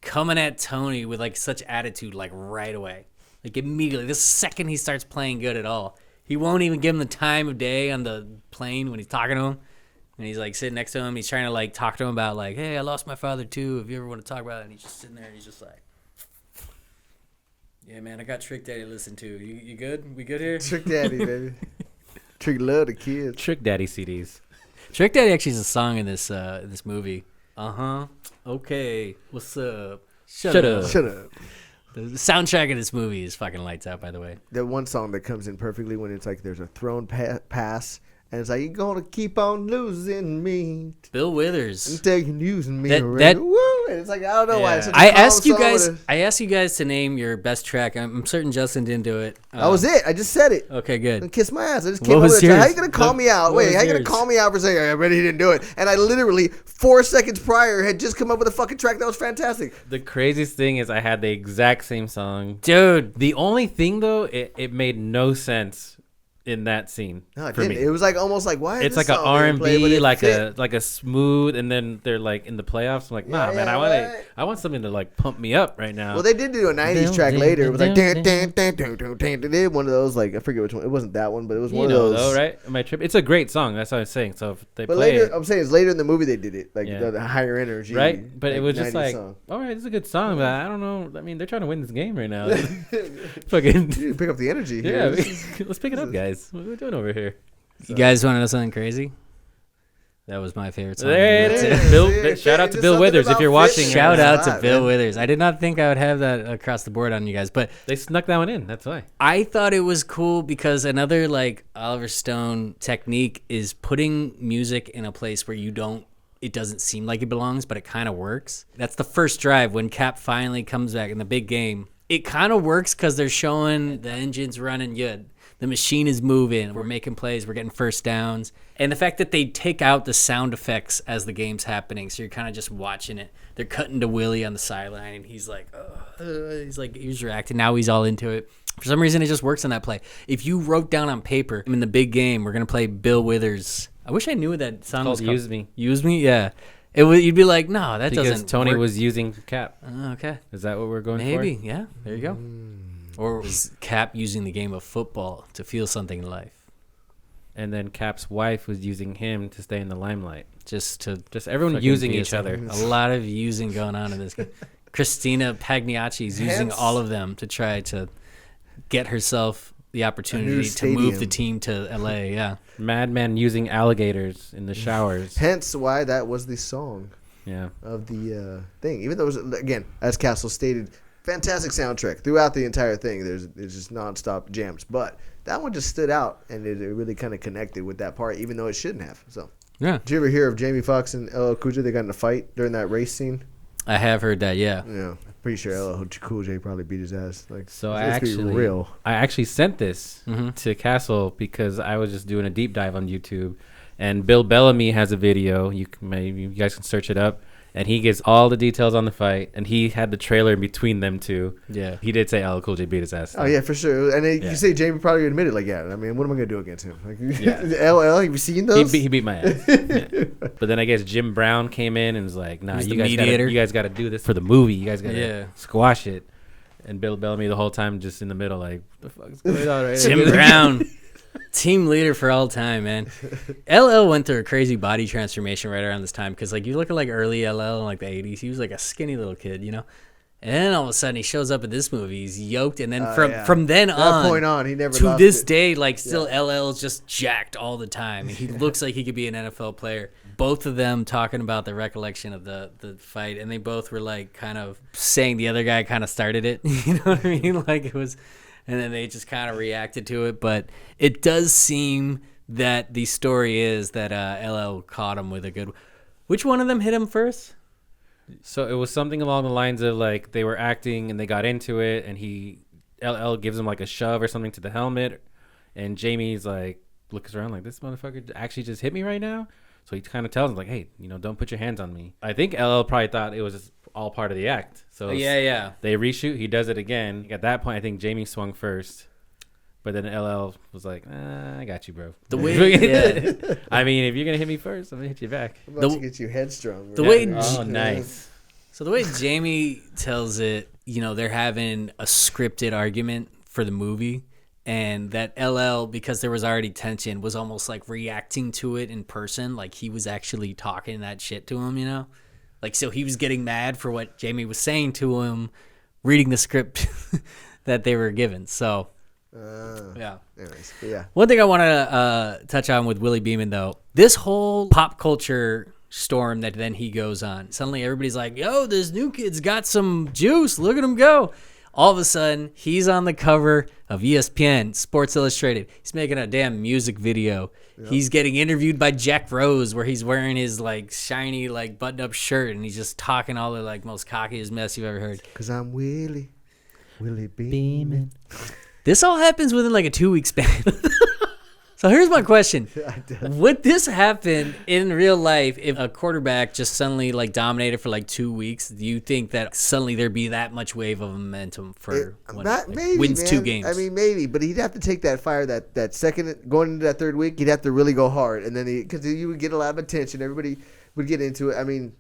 coming at Tony with like such attitude like right away, like immediately the second he starts playing good at all? He won't even give him the time of day on the plane when he's talking to him, and he's like sitting next to him. He's trying to like talk to him about like, hey, I lost my father too, if you ever want to talk about it. And he's just sitting there and he's just like, yeah, man, I got Trick Daddy to listen to. You good? We good here? Trick Daddy, baby. Trick love the kids. Trick Daddy CDs. Trick Daddy actually is a song in this movie. Okay. What's up? Shut up. The soundtrack of this movie is fucking lights out, by the way. That one song that comes in perfectly when it's like there's a thrown pass, and it's like, you're going to keep on losing me. Bill Withers. And taking using me around. it. It's like I don't know why. It's such a I calm asked you song guys. with I asked you guys to name your best track. I'm certain Justin didn't do it. That was it. I just said it. Okay, good. And kiss my ass. I just What came up was with it. yours? How you gonna call me out? What Wait, was how you gonna yours? call me out for saying I bet he didn't do it? And I literally 4 seconds prior had just come up with a fucking track that was fantastic. The craziest thing is I had the exact same song. Dude. The only thing though, it made no sense in that scene. No, it for didn't. me. It was like almost like why? Is It's this like an song being played, but R&B, it like fit. a smooth, and then they're like in the playoffs. I'm like, nah, man, I want something to like pump me up right now. Well, they did do a '90s track later. It was like they did one of those. Like I forget which one. It wasn't that one, but it was one of those. Though, right? Am I tripping? It's a great song. That's what I'm saying. So if they But play later, it, I'm saying it's later in the movie they did it, like Yeah. the higher energy, right? But it was just 90s like, song. all right, it's a good song, but I don't know. I mean, they're trying to win this game right now. Fucking You pick up the energy. yeah, Here. let's pick it up, guys. What are we doing over here? You guys want to know something crazy? That was my favorite song. There it That's is. Bill, shout out to Bill Withers if you're watching. Shout out to spot, Bill man. Withers. I did not think I would have that across the board on you guys, but They snuck that one in. That's why. I thought it was cool because another like Oliver Stone technique is putting music in a place where it doesn't seem like it belongs, but it kind of works. That's the first drive when Cap finally comes back in the big game. It kind of works because they're showing the engine's running good. The machine is moving. We're making plays. We're getting first downs. And the fact that they take out the sound effects as the game's happening, so you're kind of just watching it. They're cutting to Willie on the sideline, and he's like, he's reacting. Now he's all into it. For some reason, it just works on that play. If you wrote down on paper, in the big game, we're going to play Bill Withers. I wish I knew what that song was called. Use Me. Use Me? Yeah. You'd be like, no, that Because doesn't Tony work. was using Cap. Oh, okay. Is that what we're going for? Maybe, yeah. There you go. Or was Cap using the game of football to feel something in life? And then Cap's wife was using him to stay in the limelight. Just everyone fucking using be each other. A lot of using going on in this game. Christina Pagniacci is using all of them to try to get herself the opportunity to move the team to LA. Yeah. Madman using alligators in the showers. Hence why that was the song. Yeah. Of the thing, even though it was, again, as Castle stated, fantastic soundtrack throughout the entire thing. There's just nonstop jams, but that one just stood out, and it really kind of connected with that part, even though it shouldn't have. So, yeah. Did you ever hear of Jamie Foxx and LL Cool J? They got in a fight during that race scene. I have heard that. Yeah. Yeah, pretty sure LL Cool J probably beat his ass. Like, So I actually sent this to Castle because I was just doing a deep dive on YouTube, and Bill Bellamy has a video. You guys can search it up. And he gives all the details on the fight, and he had the trailer in between them two. Yeah, he did say LL Cool J beat his ass. Oh yeah, for sure. And then you say Jamie probably admitted, like, yeah. I mean, what am I gonna do against him? Like, LL, have you seen those? He beat my ass. Yeah. But then I guess Jim Brown came in and was like, "Nah, you guys got to do this for the movie. You guys got to squash it." And Bill Bellamy the whole time just in the middle, like, "What the fuck is going on right Jim now?" Brown. Team leader for all time, man. LL went through a crazy body transformation right around this time because, like, you look at like early LL in like the 80s, he was like a skinny little kid, you know. And then all of a sudden he shows up in this movie, he's yoked, and then from then on, that point on, he never to lost this it. day, like, still LL is just jacked all the time. He looks like he could be an NFL player. Both of them talking about the recollection of the fight, and they both were like kind of saying the other guy kind of started it. You know what I mean? Like it was. And then they just kind of reacted to it. But it does seem that the story is that LL caught him with a good... Which one of them hit him first? So it was something along the lines of, like, they were acting and they got into it, and LL gives him, like, a shove or something to the helmet. And Jamie's, like, looks around like, this motherfucker actually just hit me right now? So he kind of tells him, like, hey, don't put your hands on me. I think LL probably thought it was just all part of the act. So yeah. They reshoot. He does it again. At that point, I think Jamie swung first, but then LL was like, I got you, bro. The way, I mean, if you're gonna hit me first, I'm gonna hit you back. I'm about to get you headstrong. The way, nice. So the way Jamie tells it, they're having a scripted argument for the movie, and that LL, because there was already tension, was almost like reacting to it in person, like he was actually talking that shit to him, Like, so he was getting mad for what Jamie was saying to him, reading the script that they were given. So, yeah. Anyways, but yeah. One thing I want to touch on with Willie Beamen, though, this whole pop culture storm that then he goes on. Suddenly everybody's like, yo, this new kid's got some juice. Look at him go. All of a sudden, he's on the cover of ESPN, Sports Illustrated. He's making a damn music video. Yep. He's getting interviewed by Jack Rose, where he's wearing his like shiny like button-up shirt, and he's just talking all the like most cockiest mess you've ever heard. Because I'm Willie Beamen. This all happens within like a 2-week span. So here's my question. Would this happen in real life if a quarterback just suddenly like dominated for like 2 weeks? Do you think that suddenly there'd be that much wave of momentum for when maybe, wins man. 2 games? I mean, maybe, but he'd have to take that fire that second, going into that third week, he'd have to really go hard. And then because you would get a lot of attention, everybody would get into it. I mean,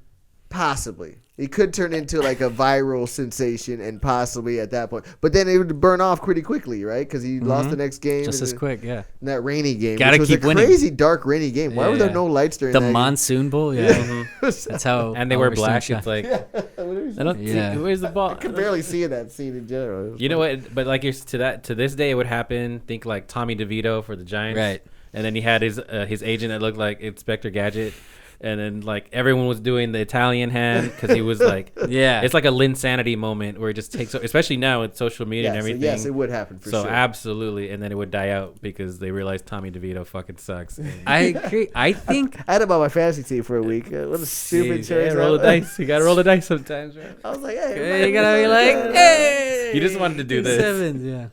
possibly. He could turn into like a viral sensation and possibly at that point. But then it would burn off pretty quickly, right? Because he lost the next game. Just as quick, yeah. In that rainy game. Gotta keep winning. It was a crazy, dark, rainy game. Why were there no lights during the that Monsoon Bowl? Yeah. That's how. And they wear black. It's like, I don't see, where's the ball? I could barely see in that scene in general. You know what? But like to this day, it would happen. Think like Tommy DeVito for the Giants. Right. And then he had his agent that looked like Inspector Gadget. And then, like, everyone was doing the Italian hand because he was like, yeah, it's like a Linsanity moment where it just takes, especially now with social media and everything. Yes, it would happen for sure. So, absolutely. And then it would die out because they realized Tommy DeVito fucking sucks. I agree. I think I had him on my fantasy team for a week. What a stupid choice. Roll the dice. You got to roll the dice sometimes, right? I was like, hey. You got to be like, hey. You just wanted to do this. Sevens, yeah.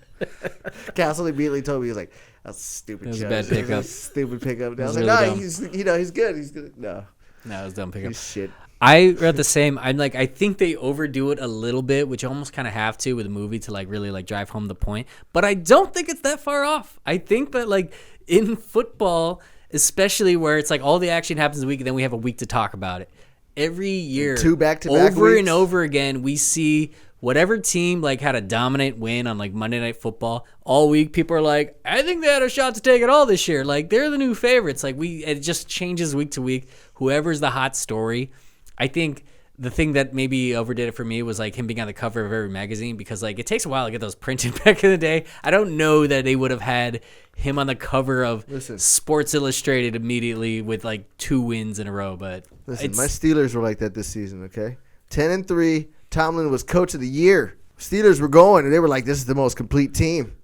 Castle immediately told me, he was like, that's a stupid choice. That was a bad pickup. Stupid pickup. I was really like, no, dumb. he's good. He's good. No, it was a dumb pickup. He's shit. I read the same. I'm like, I think they overdo it a little bit, which you almost kind of have to with a movie to like really like drive home the point. But I don't think it's that far off. I think that like in football, especially where it's like all the action happens in a week, and then we have a week to talk about it. Every year, 2 back-to-back over weeks. and over again, we see whatever team like had a dominant win on like Monday Night Football all week. People are like, I think they had a shot to take it all this year. Like they're the new favorites. Like it just changes week to week. Whoever's the hot story. I think the thing that maybe overdid it for me was like him being on the cover of every magazine, because like it takes a while to get those printed back in the day. I don't know that they would have had him on the cover of Sports Illustrated immediately with like 2 wins in a row. But listen, my Steelers were like that this season. Okay, 10-3. Tomlin was coach of the year. Steelers were going, and they were like, this is the most complete team.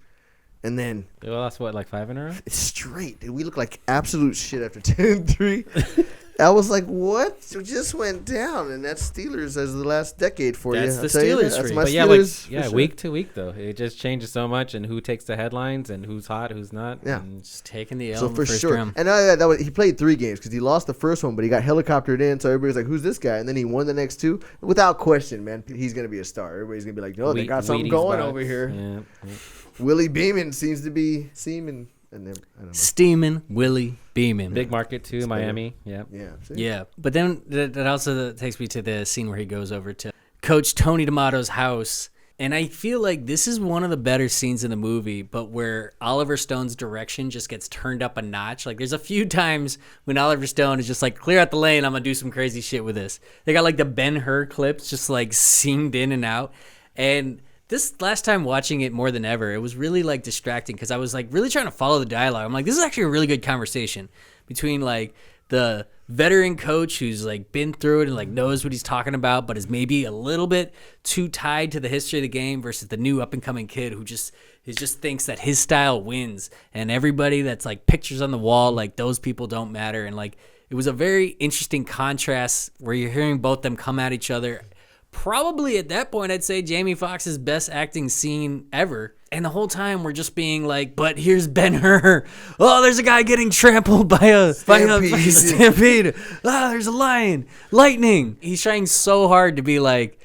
And then they lost what, like 5 in a row? It's straight. We look like absolute shit after 10-3. I was like, what? It just went down, and that's Steelers as the last decade for you. That's the Steelers. That's my Steelers. Week to week though, it just changes so much, and who takes the headlines, and who's hot, who's not. Yeah, and just taking the L. So in the for first sure, round. and he played 3 games because he lost the first one, but he got helicoptered in. So everybody's like, "Who's this guy?" And then he won the next 2 without question. Man, he's gonna be a star. Everybody's gonna be like, "No, they got something going over here." Yeah. Willie Beamen seems to be seeming. And then, I don't know. Steaming Willie Beamen. Big market too, Miami. Yeah. Yeah. But then that also takes me to the scene where he goes over to Coach Tony D'Amato's house. And I feel like this is one of the better scenes in the movie, but where Oliver Stone's direction just gets turned up a notch. Like there's a few times when Oliver Stone is just like, clear out the lane, I'm going to do some crazy shit with this. They got like the Ben-Hur clips just like seamed in and out. And this last time watching it more than ever, it was really like distracting because I was like really trying to follow the dialogue. I'm like, this is actually a really good conversation between like the veteran coach who's like been through it and like knows what he's talking about, but is maybe a little bit too tied to the history of the game versus the new up and coming kid who just thinks that his style wins, and everybody that's like pictures on the wall, like those people don't matter. And like it was a very interesting contrast where you're hearing both them come at each other. Probably at that point, I'd say Jamie Foxx's best acting scene ever. And the whole time we're just being like, but here's Ben-Hur. Oh, there's a guy getting trampled by a stampede. Ah, there's a lion. Lightning. He's trying so hard to be like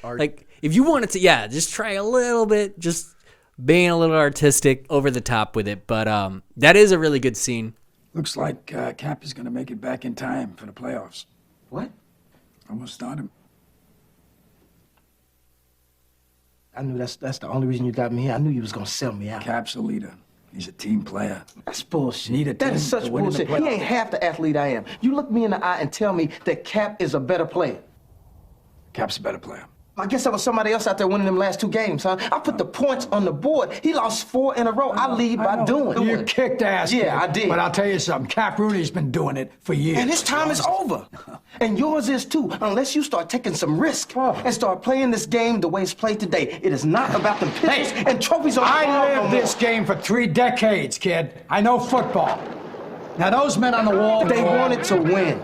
if you wanted to, just try a little bit, just being a little artistic, over the top with it. But that is a really good scene. Looks like Cap is going to make it back in time for the playoffs. What? Almost on him. I knew that's the only reason you got me here. I knew you was gonna sell me out. Cap's a leader. He's a team player. That's bullshit. Need a that team is such to win in the bullshit. He playoffs. ain't half the athlete I am. You look me in the eye and tell me that Cap is a better player. Cap's a better player. I guess there was somebody else out there winning them last 2 games, huh? I put the points on the board. He lost 4 in a row. I lead by doing. You kicked ass. Yeah, kid. I did. But I'll tell you something. Cap Rooney's been doing it for years. And his time is over. And yours is too, unless you start taking some risk and start playing this game the way it's played today. It is not about the pitches and trophies on the I wall no lived more. this game for 3 decades, kid. I know football. Now, those men on the wall... They wanted to win.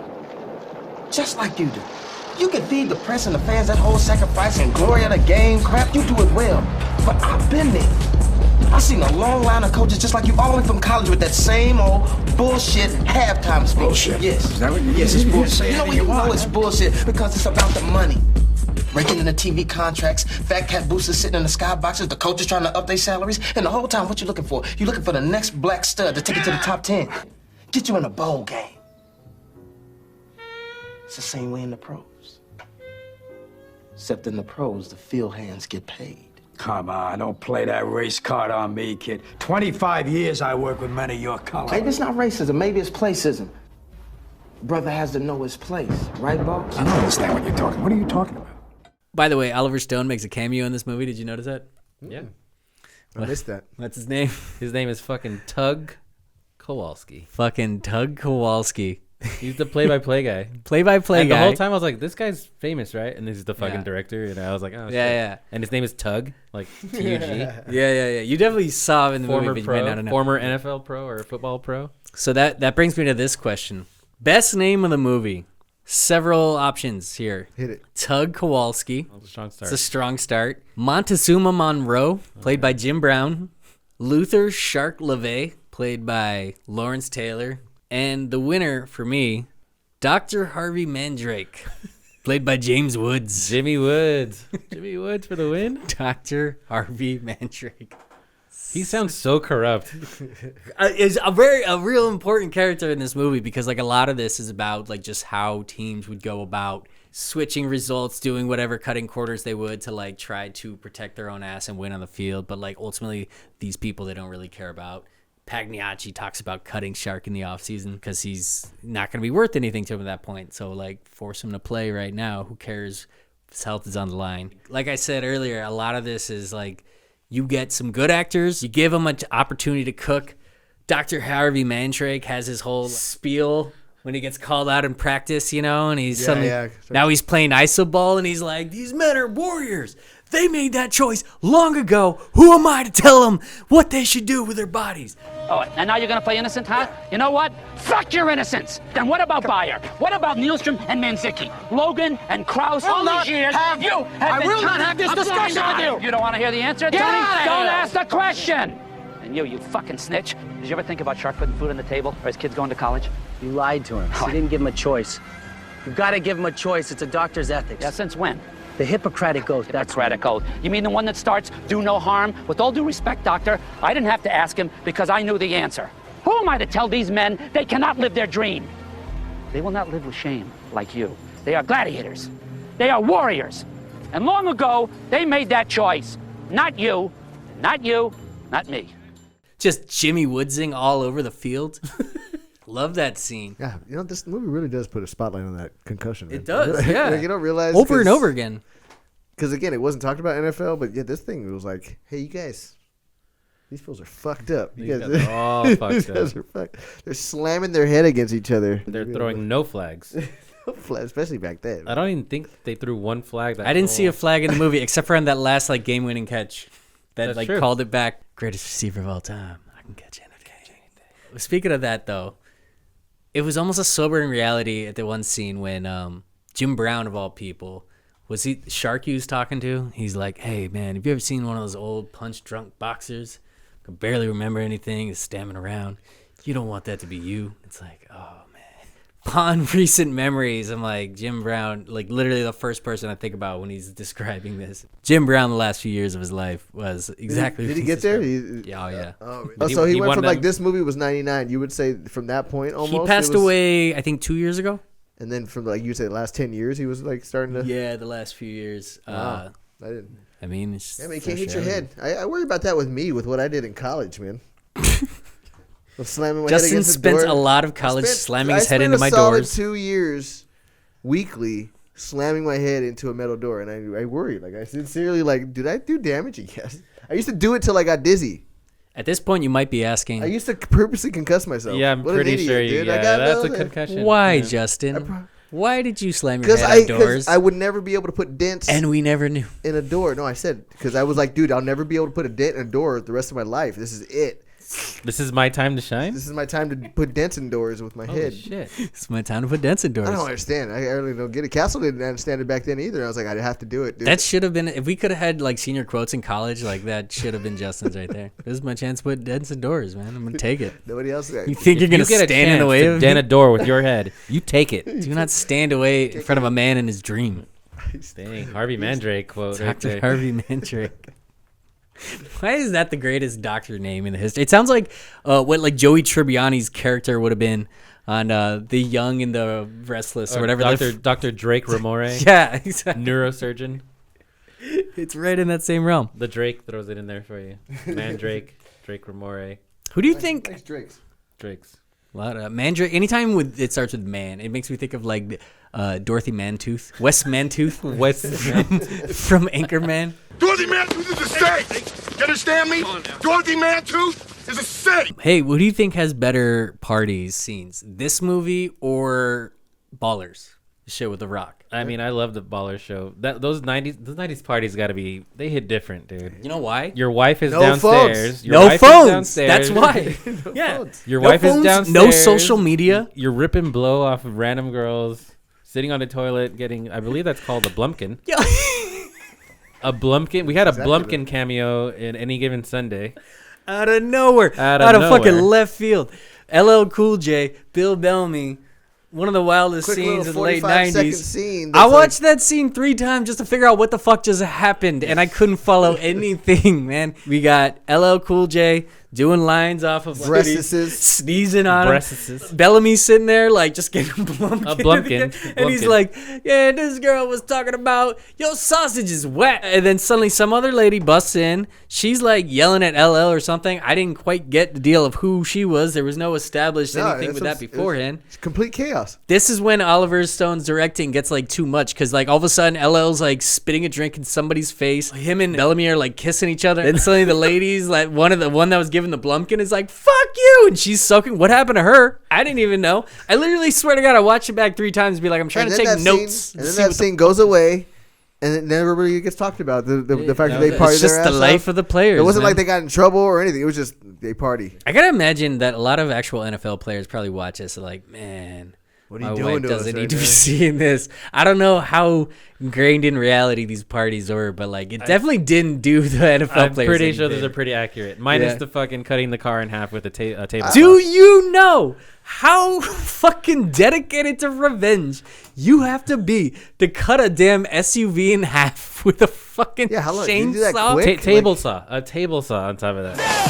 Just like you do. You can feed the press and the fans that whole sacrifice and glory of the game crap. You do it well. But I've been there. I've seen a long line of coaches just like you, all the way from college with that same old bullshit halftime speech. Bullshit? Yes. Is that what you Yes, it's you bullshit. say You know anything when you know want. it's bullshit? Because it's about the money. Raking in the TV contracts, fat cat boosters sitting in the skyboxes, the coaches trying to up their salaries, and the whole time, what you looking for? You're looking for the next black stud to take it to the top 10. Get you in a bowl game. It's the same way in the pros. Except in the pros, the field hands get paid. Come on, don't play that race card on me, kid. 25 years I work with men of your color. Maybe it's not racism, maybe it's placism. Brother has to know his place, right, boss? I don't understand what you're talking. What are you talking about? By the way, Oliver Stone makes a cameo in this movie. Did you notice that? Yeah. I missed that. What's his name? His name is fucking Tug Kowalski. Fucking Tug Kowalski. He's the play-by-play guy. Play-by-play and guy. the whole time I was like, this guy's famous, right? And this is the fucking Yeah. director. And I was like, oh, shit. Yeah. And his name is Tug, like T-U-G. Yeah. You definitely saw him in the Former movie, but you might pro, not know. former NFL pro or football pro. So that brings me to this question. Best name of the movie. Several options here. Hit it. Tug Kowalski. That was a strong start. It's a strong start. Montezuma Monroe, played by Jim Brown. Luther Shark LeVay, played by Lawrence Taylor. And the winner for me, Dr. Harvey Mandrake, played by James Woods. Jimmy Woods. Jimmy Woods for the win. Dr. Harvey Mandrake. He sounds so corrupt. Is a real important character in this movie because like a lot of this is about like just how teams would go about switching results, doing whatever cutting quarters they would to like try to protect their own ass and win on the field. But like ultimately, these people they don't really care about. Pagniacci talks about cutting Shark in the offseason because he's not going to be worth anything to him at that point. So like force him to play right now. Who cares? His health is on the line. Like I said earlier, a lot of this is like you get some good actors, you give them an opportunity to cook. Dr. Harvey Mandrake has his whole spiel when he gets called out in practice, you know, and he's now he's playing isoball and he's like, these men are warriors. They made that choice long ago. Who am I to tell them what they should do with their bodies? Oh, and now you're going to play innocent, huh? You know what? Fuck your innocence. Then what about Bayer? What about Nielstrom and Manzicki? Logan and Krause? All these years, you have been can't have this discussion with you. You don't want to hear the answer, Get Tony? out of Don't here. ask the question. And you fucking snitch. Did you ever think about Shark putting food on the table or his kids going to college? You lied to him. You didn't give him a choice. You've got to give him a choice. It's a doctor's ethics. Yeah, since when? The Hippocratic Oath. That's Hippocratic Oath. You mean the one that starts, do no harm? With all due respect, doctor, I didn't have to ask him because I knew the answer. Who am I to tell these men they cannot live their dream? They will not live with shame like you. They are gladiators. They are warriors. And long ago, they made that choice. Not you, not you, not me. Just Jimmy Woodsing all over the field. Love that scene. Yeah, you know, this movie really does put a spotlight on that concussion. Man. It does, yeah. Like, you don't realize over and over again. Because again, it wasn't talked about NFL, but yeah, this thing was like, hey, you guys, these fools are fucked up. You guys are all fucked these guys are fucked. They're slamming their head against each other. They're throwing no flags. No flags, especially back then. I don't even think they threw one flag. I didn't see a flag in the movie except for on that last like game-winning catch that That's like true. called it back. Greatest receiver of all time. I can catch anything. Speaking of that, though, it was almost a sobering reality at the one scene when Jim Brown, of all people, was he Shark he was talking to? He's like, hey, man, have you ever seen one of those old punch-drunk boxers? Can barely remember anything, is stammering around. You don't want that to be you. It's like, oh, man. Upon recent memories, I'm like, Jim Brown, like literally the first person I think about when he's describing this. Jim Brown, the last few years of his life was exactly. Did he get there? Yeah, oh yeah. So he went from like this movie was 99. You would say from that point almost. He passed away, I think, 2 years ago. And then from like you say the last 10 years, he was like starting to. Yeah, the last few years. Wow. I didn't. I mean, it's yeah, man, you can't hit your head. I worry about that with me with what I did in college, man. Slamming my Justin head against spent the door. a lot of college slamming his head into my doors. I doors. spent a solid 2 years weekly slamming my head into a metal door, and I worried. Like I sincerely, like, did I do damage? Yes. I used to do it till I got dizzy. At this point, you might be asking. I used to purposely concuss myself. Yeah, I'm pretty sure you. Dude. Yeah, that's a concussion. Why, yeah. Justin? Why did you slam your head on doors? Because I would never be able to put dents. And we never knew. In a door. No, I said, because I was like, dude, I'll never be able to put a dent in a door the rest of my life. This is it. This is my time to shine? This is my time to put dents in doors with my head. Shit. It's my time to put dents in doors. I don't understand. I really don't get it. Castle didn't understand it back then either. I was like, I have to do it, dude. That should have been, if we could have had like senior quotes in college, like that should have been Justin's right there. This is my chance to put dents in doors, man. I'm going to take it. Nobody else. You think you're going to stand in the way of dent a door with your head? You take it. Do not stand away in front of a man in his dream. Dang, Harvey Mandrake quote right there. Harvey Mandrake. Why is that the greatest doctor name in the history? It sounds like what like Joey Tribbiani's character would have been on The Young and the Restless or whatever. Dr. Drake Ramore. Yeah, exactly. Neurosurgeon. It's right in that same realm. The Drake throws it in there for you. Mandrake, Drake Ramore. Who do you think? Nice Drakes. A lot of Mandrake. Anytime it starts with man, it makes me think of like Dorothy Mantooth, Wes Mantooth, from Anchorman. Dorothy Mantooth is a saint. You understand me? Dorothy Mantooth is a saint. Hey, what do you think has better parties scenes? This movie or Ballers? The show with The Rock. I mean, I love the Ballers show. Those 90s parties got to be, they hit different, dude. You know why? Your wife is No downstairs. phones. Your No wife phones. Is downstairs. That's why. Yeah. Phones. Your No wife phones, is downstairs. no social media. You're ripping blow off of random girls, sitting on the toilet, getting, I believe that's called a Blumpkin. Yeah. A Blumpkin. We had a Blumpkin cameo in Any Given Sunday. Out of nowhere. Out of nowhere. fucking left field. LL Cool J, Bill Bellamy. One of the wildest Quick scenes of the late 45-second 90s. scene I that's watched that scene 3 times just to figure out what the fuck just happened, and I couldn't follow anything, man. We got LL Cool J doing lines off of Breastises. sneezing on him. Breastises. Bellamy's sitting there like just getting a Blumpkin. and he's like, yeah, this girl was talking about your sausage is wet, and then suddenly some other lady busts in. She's like yelling at LL or something. I didn't quite get the deal of who she was. There was no established anything with that beforehand. It's complete chaos. This is when Oliver Stone's directing gets like too much, because like all of a sudden LL's like spitting a drink in somebody's face. Him and Bellamy are like kissing each other, and suddenly the ladies, like one that was giving the Blumpkin is like, fuck you, and she's soaking. What happened to her? I didn't even know. I literally swear to God, I watched it back 3 times and be like, I'm trying to take notes. And then that scene goes away, and it never really gets talked about. The fact that they party. It's just the life of the players. It wasn't man. like they got in trouble or anything. It was just they party. I gotta imagine that a lot of actual NFL players probably watch this and like, man, What are you my doing wife to doesn't us need right to be now? seeing this. I don't know how ingrained in reality these parties were, but like it definitely didn't do the NFL I'm players. pretty any sure those favor. are pretty accurate. Minus Yeah. the fucking cutting the car in half with a table. Do you know how fucking dedicated to revenge you have to be to cut a damn SUV in half with a fucking how long- did you do that chainsaw? quick? Table saw. A table saw on top of that.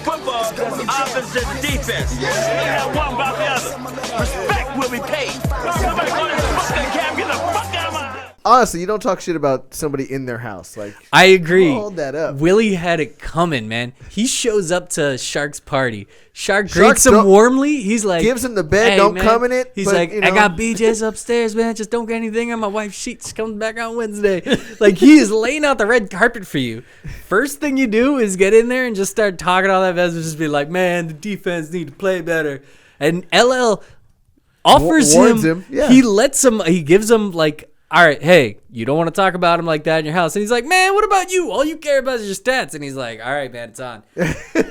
Football, opposite defense. You have one about the other. Respect will be paid. Somebody call this fucking cab. Get the fuck out of my house. Honestly, you don't talk shit about somebody in their house. Like I agree. Hold that up. Willie had it coming, man. He shows up to Shark's party. Shark Shark greets him don't- warmly. He's like, gives him the bed, "Hey, don't man." come in it, He's but, like, you I know. got BJ's upstairs, man. Just don't get anything on my wife's sheets. Comes back on Wednesday. Like he is laying out the red carpet for you. First thing you do is get in there and just start talking all that business. Just be like, man, the defense need to play better. And LL offers Warns him, yeah. He lets him. He gives him like, all right, hey, you don't want to talk about him like that in your house. And he's like, man, what about you? All you care about is your stats. And he's like, all right, man, it's on.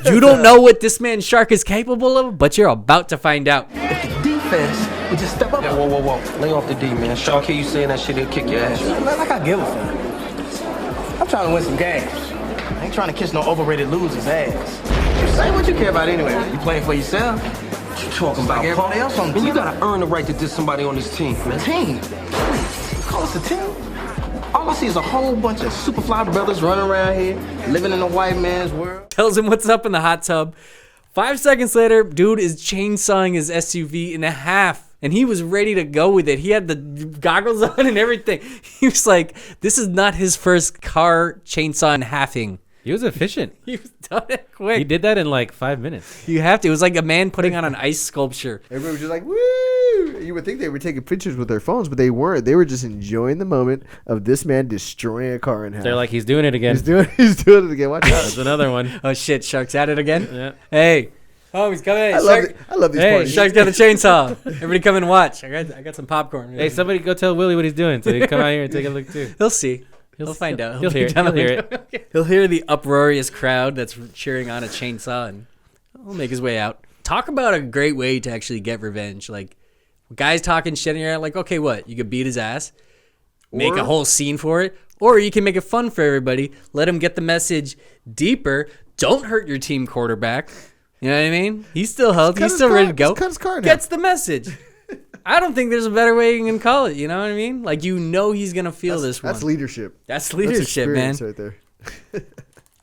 You don't know what this man Shark is capable of, but you're about to find out. Defense, we just step up. Yeah, whoa. Lay off the D, man. Shark, hear you saying that shit, he'll kick your ass. Man, like I give a fuck. I'm trying to win some games. I ain't trying to kiss no overrated loser's ass. Say what you care about anyway. You playing for yourself? What you talking about, Like everybody else on the Man, you team. gotta earn the right to diss somebody on this team, man. Team? Call us a team? All I see is a whole bunch of Superfly brothers running around here, living in a white man's world. Tells him what's up in the hot tub. 5 seconds later, dude is chainsawing his SUV in half. And he was ready to go with it. He had the goggles on and everything. He was like, this is not his first car chainsaw and halving. He was efficient. He was done it quick. He did that in like 5 minutes. You have to. It was like a man putting on an ice sculpture. Everybody was just like, woo! You would think they were taking pictures with their phones, but they weren't. They were just enjoying the moment of this man destroying a car in half. They're like, he's doing it again. He's doing it again. Watch out. There's another one. Oh, shit. Shark's at it again? Yeah. Hey. Oh, he's coming in. I love these parties. Shark's got a chainsaw. Everybody come and watch. I got some popcorn. Hey, somebody go tell Willie what he's doing so he can come out here and take a look too. He'll see. He'll find out. He'll hear it. He'll hear the uproarious crowd that's cheering on a chainsaw, and he'll make his way out. Talk about a great way to actually get revenge. Like, guys talking shit in your head, like, okay, what? You could beat his ass, make a whole scene for it, or you can make it fun for everybody. Let him get the message deeper. Don't hurt your team quarterback. You know what I mean? He's still healthy. He's still ready to go. Gets the message. I don't think there's a better way you can call it. You know what I mean? Like, you know he's going to feel this one. That's leadership. That's leadership, man. Right there.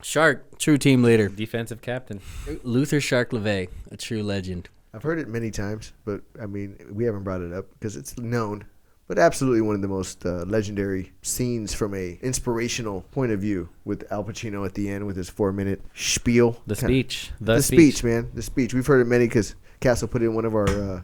Shark, true team leader. Defensive captain. Luther Shark LeVay, a true legend. I've heard it many times, but, I mean, we haven't brought it up because it's known. But absolutely one of the most legendary scenes from a inspirational point of view with Al Pacino at the end with his 4-minute spiel. The speech. The speech, man. The speech. We've heard it many because Castle put it in one of our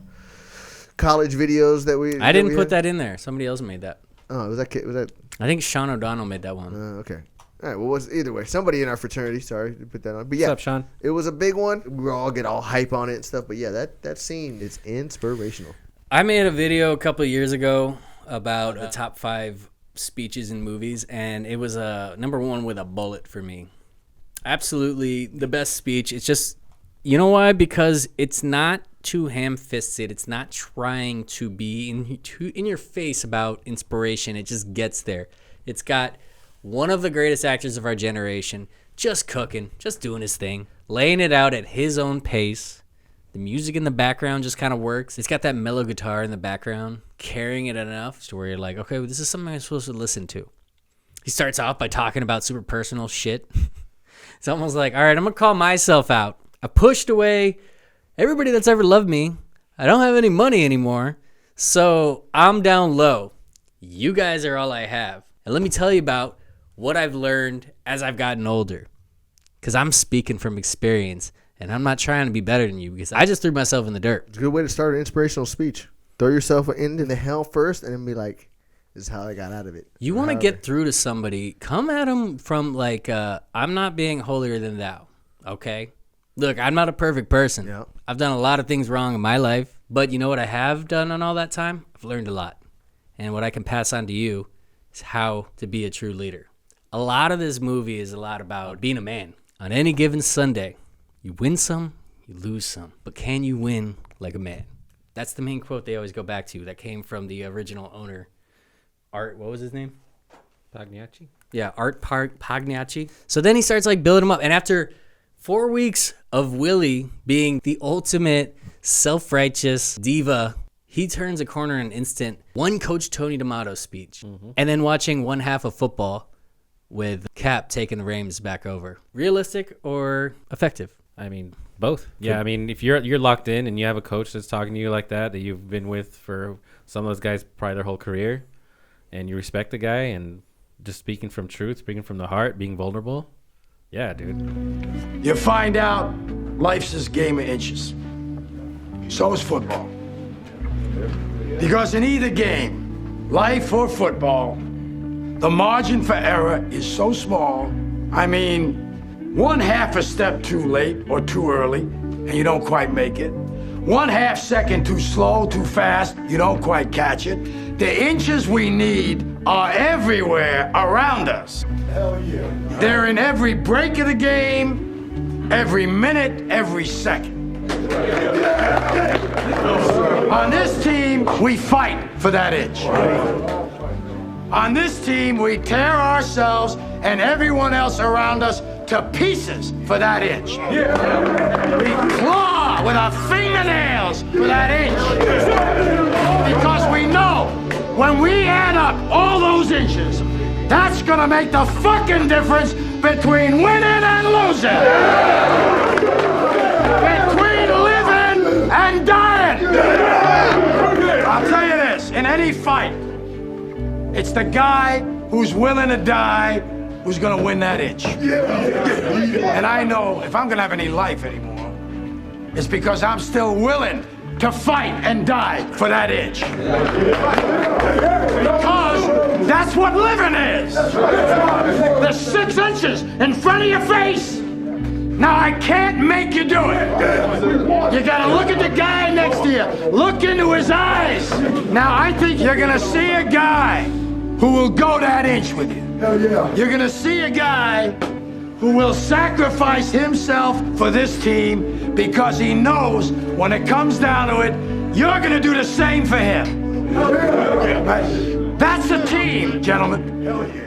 college videos that we. I didn't put that in there. Somebody else made that. Oh, was that? I think Sean O'Donnell made that one. Okay. All right. Well, either way, somebody in our fraternity. Sorry to put that on. But yeah, what's up, Sean? It was a big one. We all get all hype on it and stuff. But yeah, that scene is inspirational. I made a video a couple of years ago about the top 5 speeches in movies, and it was number 1 with a bullet for me. Absolutely the best speech. It's just, you know why? Because it's not too ham-fisted. It's not trying to be in your face about inspiration. It just gets there. It's got one of the greatest actors of our generation just cooking, just doing his thing, laying it out at his own pace. The music in the background just kind of works. It's got that mellow guitar in the background, carrying it enough to where you're like, okay, well, this is something I'm supposed to listen to. He starts off by talking about super personal shit. It's almost like, all right, I'm going to call myself out. I pushed away everybody that's ever loved me. I don't have any money anymore, so I'm down low. You guys are all I have. And let me tell you about what I've learned as I've gotten older, because I'm speaking from experience. And I'm not trying to be better than you because I just threw myself in the dirt. It's a good way to start an inspirational speech. Throw yourself into the hell first and then be like, this is how I got out of it. You want to get through to somebody, come at them from like, I'm not being holier than thou, okay? Look, I'm not a perfect person. Yep. I've done a lot of things wrong in my life. But you know what I have done on all that time? I've learned a lot. And what I can pass on to you is how to be a true leader. A lot of this movie is a lot about being a man. On any given Sunday, you win some, you lose some, but can you win like a man? That's the main quote they always go back to. That came from the original owner, Art. What was his name? Pagniacci. Yeah, Art Pagniacci. So then he starts like building him up, and after 4 weeks of Willie being the ultimate self-righteous diva, he turns a corner in an instant. One Coach Tony D'Amato speech, and then watching one half of football with Cap taking the reins back over. Realistic or effective? I mean, both. Yeah, I mean, if you're locked in and you have a coach that's talking to you like that you've been with for some of those guys probably their whole career, and you respect the guy and just speaking from truth, speaking from the heart, being vulnerable, yeah, dude. You find out life's this game of inches. So is football. Because in either game, life or football, the margin for error is so small. I mean, 1/2 a step too late or too early, and you don't quite make it. 1/2 second too slow, too fast, you don't quite catch it. The inches we need are everywhere around us. Hell yeah. They're in every break of the game, every minute, every second. On this team, we fight for that inch. On this team, we tear ourselves and everyone else around us to pieces for that inch. We claw with our fingernails for that inch. Because we know when we add up all those inches, that's gonna make the fucking difference between winning and losing. Between living and dying. I'll tell you this, in any fight, it's the guy who's willing to die who's gonna win that inch. And I know if I'm gonna have any life anymore, it's because I'm still willing to fight and die for that inch. Because that's what living is. The 6 inches in front of your face. Now, I can't make you do it. You gotta look at the guy next to you. Look into his eyes. Now, I think you're gonna see a guy who will go that inch with you. You're gonna see a guy who will sacrifice himself for this team because he knows when it comes down to it, you're gonna do the same for him. That's a team, gentlemen. Hell yeah.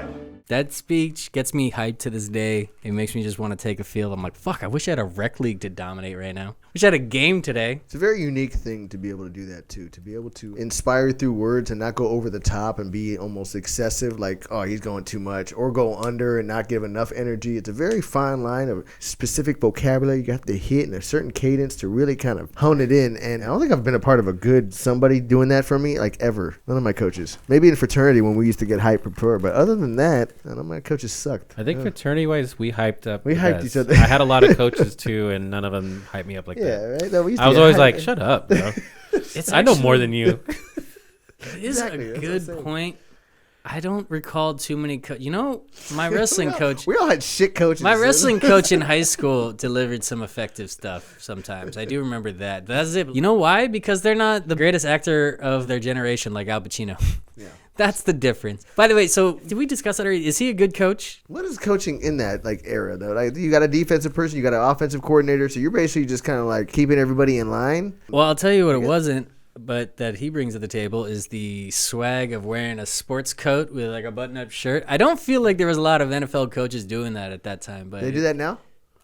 That speech gets me hyped to this day. It makes me just want to take a field. I'm like, fuck, I wish I had a rec league to dominate right now. Wish I had a game today. It's a very unique thing to be able to do that, too. To be able to inspire through words and not go over the top and be almost excessive, like, oh, he's going too much, or go under and not give enough energy. It's a very fine line of specific vocabulary you have to hit in a certain cadence to really kind of hone it in. And I don't think I've been a part of a good somebody doing that for me, like, ever. None of my coaches. Maybe in fraternity when we used to get hyped before, but other than that, none of my coaches sucked. I think fraternity-wise, we hyped up. We hyped each other. I had a lot of coaches, too, and none of them hyped me up like that. Yeah, right? No, I was always like, shut up, bro. I know more than you. It is a good point. I don't recall too many my wrestling coach. We all had shit coaches. My wrestling coach in high school delivered some effective stuff sometimes. I do remember that. That's it. You know why? Because they're not the greatest actor of their generation like Al Pacino. Yeah. That's the difference. By the way, so did we discuss that already? Is he a good coach? What is coaching in that era though? Like you got a defensive person, you got an offensive coordinator, so you're basically just kind of like keeping everybody in line. Well, I'll tell you what it wasn't, but that he brings to the table is the swag of wearing a sports coat with like a button-up shirt. I don't feel like there was a lot of NFL coaches doing that at that time, but they do that now.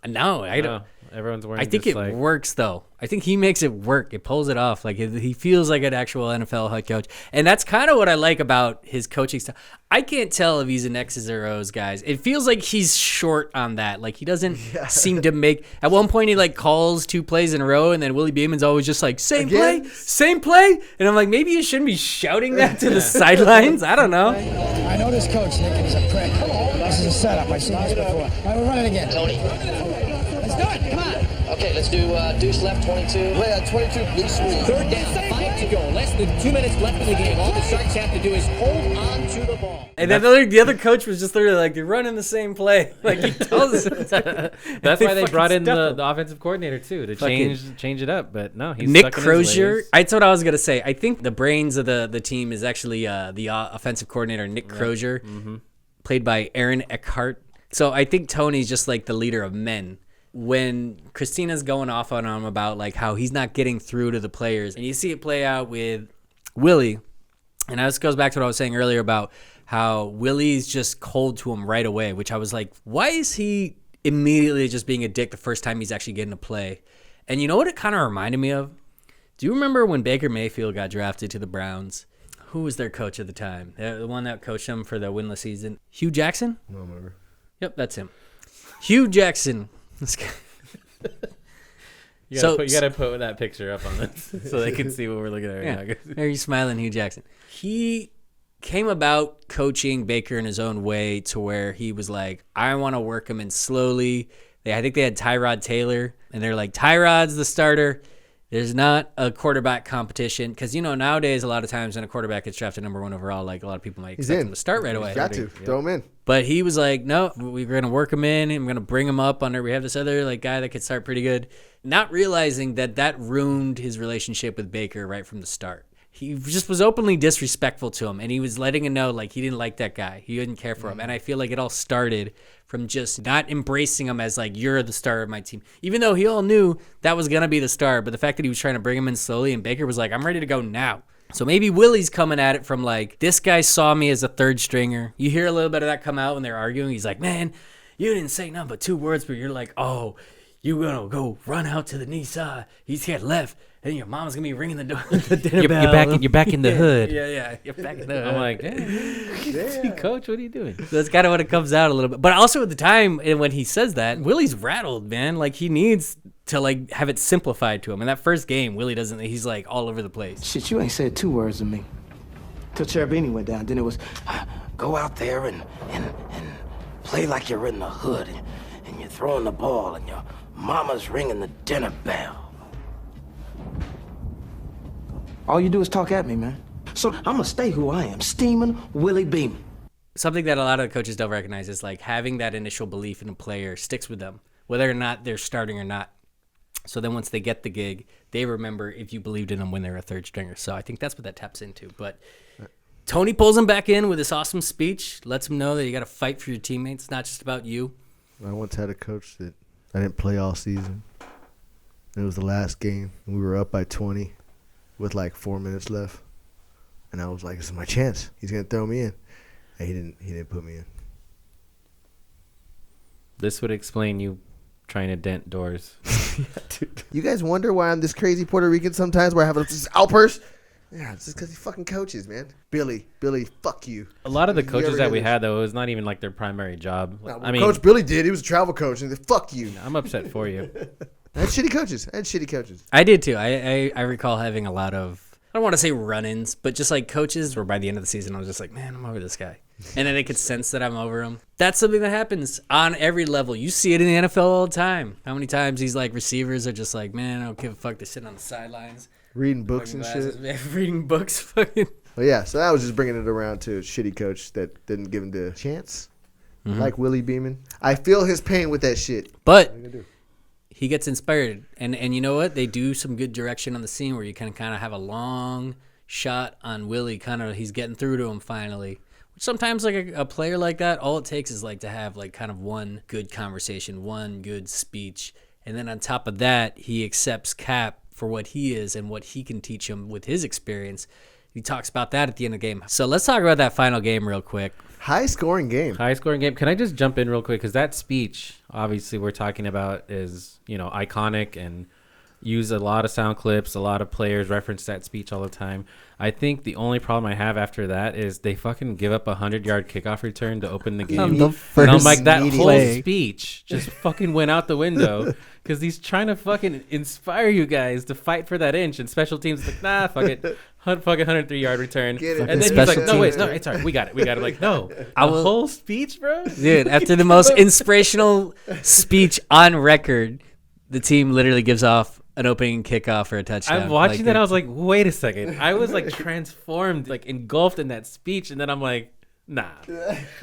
No, I don't. Everyone's wearing. I think it works though. I think he makes it work. It pulls it off. Like he feels like an actual NFL head coach, and that's kind of what I like about his coaching style. I can't tell if he's an X's or O's guys. It feels like he's short on that. Like he doesn't seem to make. At one point, he like calls 2 plays in a row, and then Willie Beamen's always just like same play, and I'm like, maybe you shouldn't be shouting that to the sidelines. I don't know. I know this coach, Nick, and he's a prick. This is a setup. I've seen this before. All right, we'll run it again. Tony. Let's do it. Come on. Okay, let's do deuce left, 22. Yeah, 22, blue swing. 3rd down, 5 to go. Less than 2 minutes left in the game. All the Sharks have to do is hold on to the ball. And then the other coach was just literally like, you're running the same play. Like he tells us. That's why they brought in the offensive coordinator too to change it up. But no, he's Nick Crozier. That's what I was gonna say. I think the brains of the team is actually the offensive coordinator Nick Crozier, played by Aaron Eckhart. So I think Tony's just like the leader of men. When Christina's going off on him about like how he's not getting through to the players, and you see it play out with Willie, and this goes back to what I was saying earlier about how Willie's just cold to him right away, which I was like, why is he immediately just being a dick the first time he's actually getting to play? And you know what it kind of reminded me of? Do you remember when Baker Mayfield got drafted to the Browns? Who was their coach at the time? The one that coached them for the winless season? Hugh Jackson? I don't remember. Yep, that's him. Hugh Jackson. You gotta put that picture up on this so they can see what we're looking at right now. Are you smiling, Hugh Jackson? He came about coaching Baker in his own way to where he was like, I want to work him in slowly. I think they had Tyrod Taylor, and they're like, Tyrod's the starter. There's not a quarterback competition because, nowadays a lot of times when a quarterback gets drafted number 1 overall, like a lot of people might expect him to start right away. Got to throw him in. But he was like, no, we're going to work him in. I'm going to bring him up under. We have this other guy that could start pretty good. Not realizing that ruined his relationship with Baker right from the start. He just was openly disrespectful to him, and he was letting him know he didn't like that guy. He didn't care for him. And I feel like it all started from just not embracing him as you're the star of my team. Even though he all knew that was going to be the star, but the fact that he was trying to bring him in slowly, and Baker was like, I'm ready to go now. So maybe Willie's coming at it from this guy saw me as a 3rd stringer. You hear a little bit of that come out when they're arguing. He's like, man, you didn't say nothing but 2 words, but you're like, oh, you gonna go run out to the knee side. He's head left, and your mom's gonna be ringing the door. You're back in the hood. Yeah, you're back in the hood. I'm like, hey, coach, what are you doing? So that's kind of what it comes out a little bit. But also at the time when he says that, Willie's rattled, man. He needs to like have it simplified to him. In that first game, Willie doesn't. He's like all over the place. Shit, you ain't said 2 words to me. Till Cherubini went down. Then it was, go out there and play like you're in the hood. And you're throwing the ball and your mama's ringing the dinner bell. All you do is talk at me, man. So I'm gonna stay who I am, steaming Willie Beamen. Something that a lot of the coaches don't recognize is like having that initial belief in a player sticks with them, whether or not they're starting or not. So then once they get the gig, they remember if you believed in them when they were a third stringer. So I think that's what that taps into. But Tony pulls him back in with this awesome speech, lets him know that you got to fight for your teammates. It's not just about you. I once had a coach that I didn't play all season. It was the last game, and we were up by 20 with like 4 minutes left. And I was like, this is my chance. He's going to throw me in. And he didn't put me in. This would explain you trying to dent doors. You guys wonder why I'm this crazy Puerto Rican sometimes, where I have this outburst? Yeah, it's just because he fucking coaches, man. Billy, fuck you. A lot of the coaches that we had, though, it was not even like their primary job. No, I mean, Coach Billy did. He was a travel coach, and they fuck you. I'm upset for you. I had shitty coaches. I did too. I recall having a lot of, I don't want to say run-ins, but just like coaches where by the end of the season I was just like, man, I'm over this guy. And then they could sense that I'm over him. That's something that happens on every level. You see it in the NFL all the time. How many times these like receivers are just like, man, I don't give a fuck. They're sitting on the sidelines. Reading books and shit. Reading books. Fucking. Well, yeah, so I was just bringing it around to a shitty coach that didn't give him the chance. Mm-hmm. Like Willie Beamen. I feel his pain with that shit. But he gets inspired. And you know what? They do some good direction on the scene where you can kind of have a long shot on Willie. He's getting through to him finally. Sometimes like a player like that, all it takes is like to have like kind of one good conversation, one good speech. And then on top of that, he accepts Cap for what he is and what he can teach him with his experience. He talks about that at the end of the game. So let's talk about that final game real quick. High-scoring game. Can I just jump in real quick? Because that speech, obviously, we're talking about is, iconic and use a lot of sound clips. A lot of players reference that speech all the time. I think the only problem I have after that is they fucking give up a 100-yard kickoff return to open the game. And I'm like, that whole speech just fucking went out the window because he's trying to fucking inspire you guys to fight for that inch. And special teams is like, nah, fuck it. Fucking 103-yard return. And then he's like, no, wait, no, it's all right. We got it. Like, no. The whole speech, bro? Dude, after the most inspirational speech on record, the team literally gives off an opening kickoff or a touchdown. I'm watching that. I was like, wait a second. I was like transformed, like engulfed in that speech. And then I'm like, nah.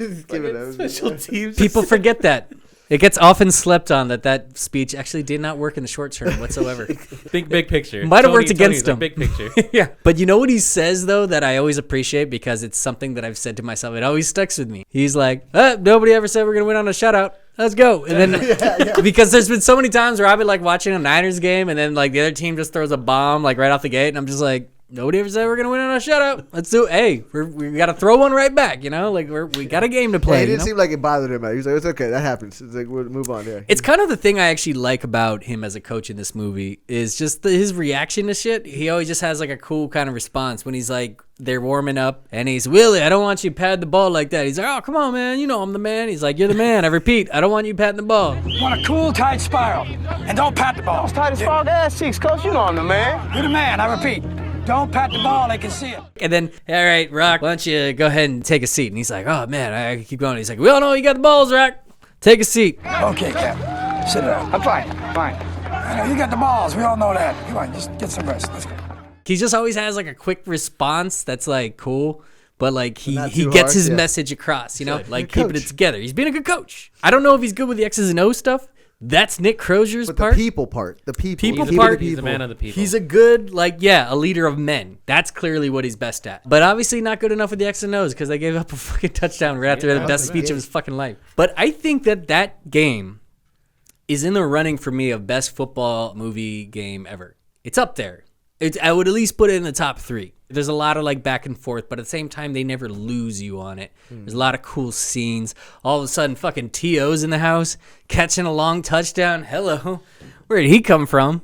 Special teams. People forget that. It gets often slept on that speech actually did not work in the short term whatsoever. Think big picture. Might have worked against him. Big picture. Yeah. But you know what he says, though, that I always appreciate because it's something that I've said to myself. It always sticks with me. He's like, nobody ever said we're going to win on a shutout. Let's go. And then because there's been so many times where I've been like watching a Niners game and then like the other team just throws a bomb like right off the gate and I'm just like, nobody ever said we're going to win on a shutout. Let's do it. Hey, we got to throw one right back, Like we got a game to play. Yeah, it didn't seem like it bothered him. He was like, it's okay. That happens. It's like, we'll move on here. It's kind of the thing I actually like about him as a coach in this movie is just his reaction to shit. He always just has like a cool kind of response when he's like, they're warming up and he's, Willie, I don't want you to pad the ball like that. He's like, oh, come on, man. You know I'm the man. He's like, you're the man. I repeat, I don't want you patting the ball. You want a cool, tight spiral. And don't pat the ball. It's tight as frog ass cheeks, coach. You know I'm the man. You're the man. I repeat. Don't pat the ball. They can see it. And then, all right, Rock, why don't you go ahead and take a seat? And he's like, oh, man, I keep going. He's like, we all know you got the balls, Rock. Take a seat. Okay, Cap. Sit down. I'm fine. I know you got the balls. We all know that. Come on, just get some rest. Let's go. He just always has like a quick response that's like cool, but like he gets his message across, like keeping it together. He's being a good coach. I don't know if he's good with the X's and O's stuff. That's Nick Crozier's part. The people part. He's a man of the people. He's a good, a leader of men. That's clearly what he's best at. But obviously not good enough with the X's and O's because they gave up a fucking touchdown right after the best speech of his fucking life. But I think that game is in the running for me of best football movie game ever. It's up there. I would at least put it in the top 3. There's a lot of back and forth, but at the same time, they never lose you on it. There's a lot of cool scenes. All of a sudden, fucking T.O.'s in the house, catching a long touchdown. Hello. Where did he come from?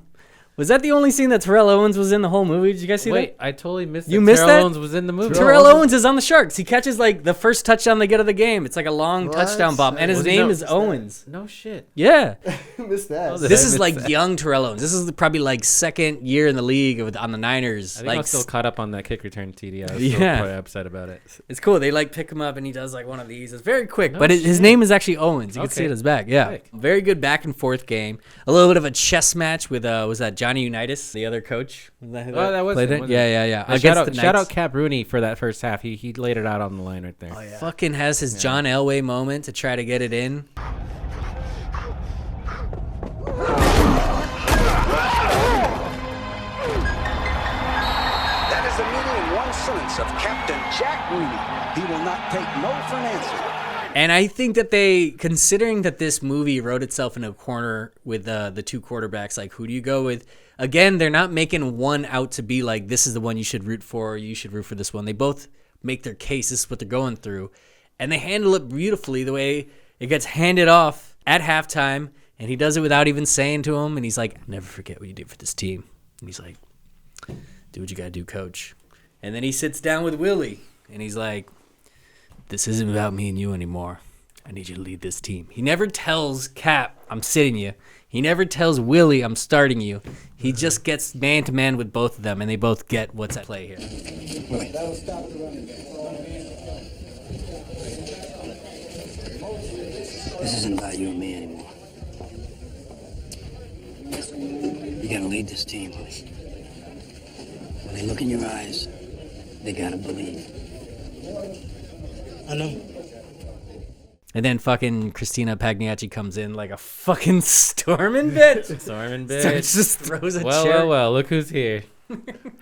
Was that the only scene that Terrell Owens was in the whole movie? Did you guys see that? Wait, I totally missed You that missed Terrell that? Owens was in the movie. Terrell Owens is on the Sharks. He catches like the first touchdown they get of the game. It's like a long touchdown bomb, and his name is Owens. No shit. Yeah. Missed that. This is like young Terrell Owens. This is probably like second year in the league on the Niners. I think like I'm still caught up on that kick return TD. I was still quite upset about it. It's cool. They like pick him up and he does like one of these. It's very quick, but his name is actually Owens. You can see it his back. Yeah. Sick. Very good back and forth game. A little bit of a chess match with was that Johnny Unitas, the other coach? That was played him, it? Yeah. Shout out Cap Rooney for that first half. He laid it out on the line right there. Oh, yeah. Fucking has his John Elway moment to try to get it in. That is the meaning in one sentence of Captain Jack Rooney. He will not take no for an answer. And I think that considering that this movie wrote itself in a corner with the two quarterbacks, like who do you go with? Again, they're not making one out to be like, this is the one you should root for, or you should root for this one. They both make their case. This is what they're going through. And they handle it beautifully the way it gets handed off at halftime. And he does it without even saying to him. And he's like, never forget what you did for this team. And he's like, do what you got to do, coach. And then he sits down with Willie. And he's like, this isn't about me and you anymore. I need you to lead this team. He never tells Cap, I'm sitting you. He never tells Willie, I'm starting you. He just gets man-to-man with both of them, and they both get what's at play here. Willie. That'll stop the running back. This isn't about you and me anymore. You gotta lead this team, Willie. When they look in your eyes, they gotta believe. I know. And then fucking Christina Pagniacci comes in like a fucking storming bitch. Storming bitch. Just throws a chair. Well, look who's here.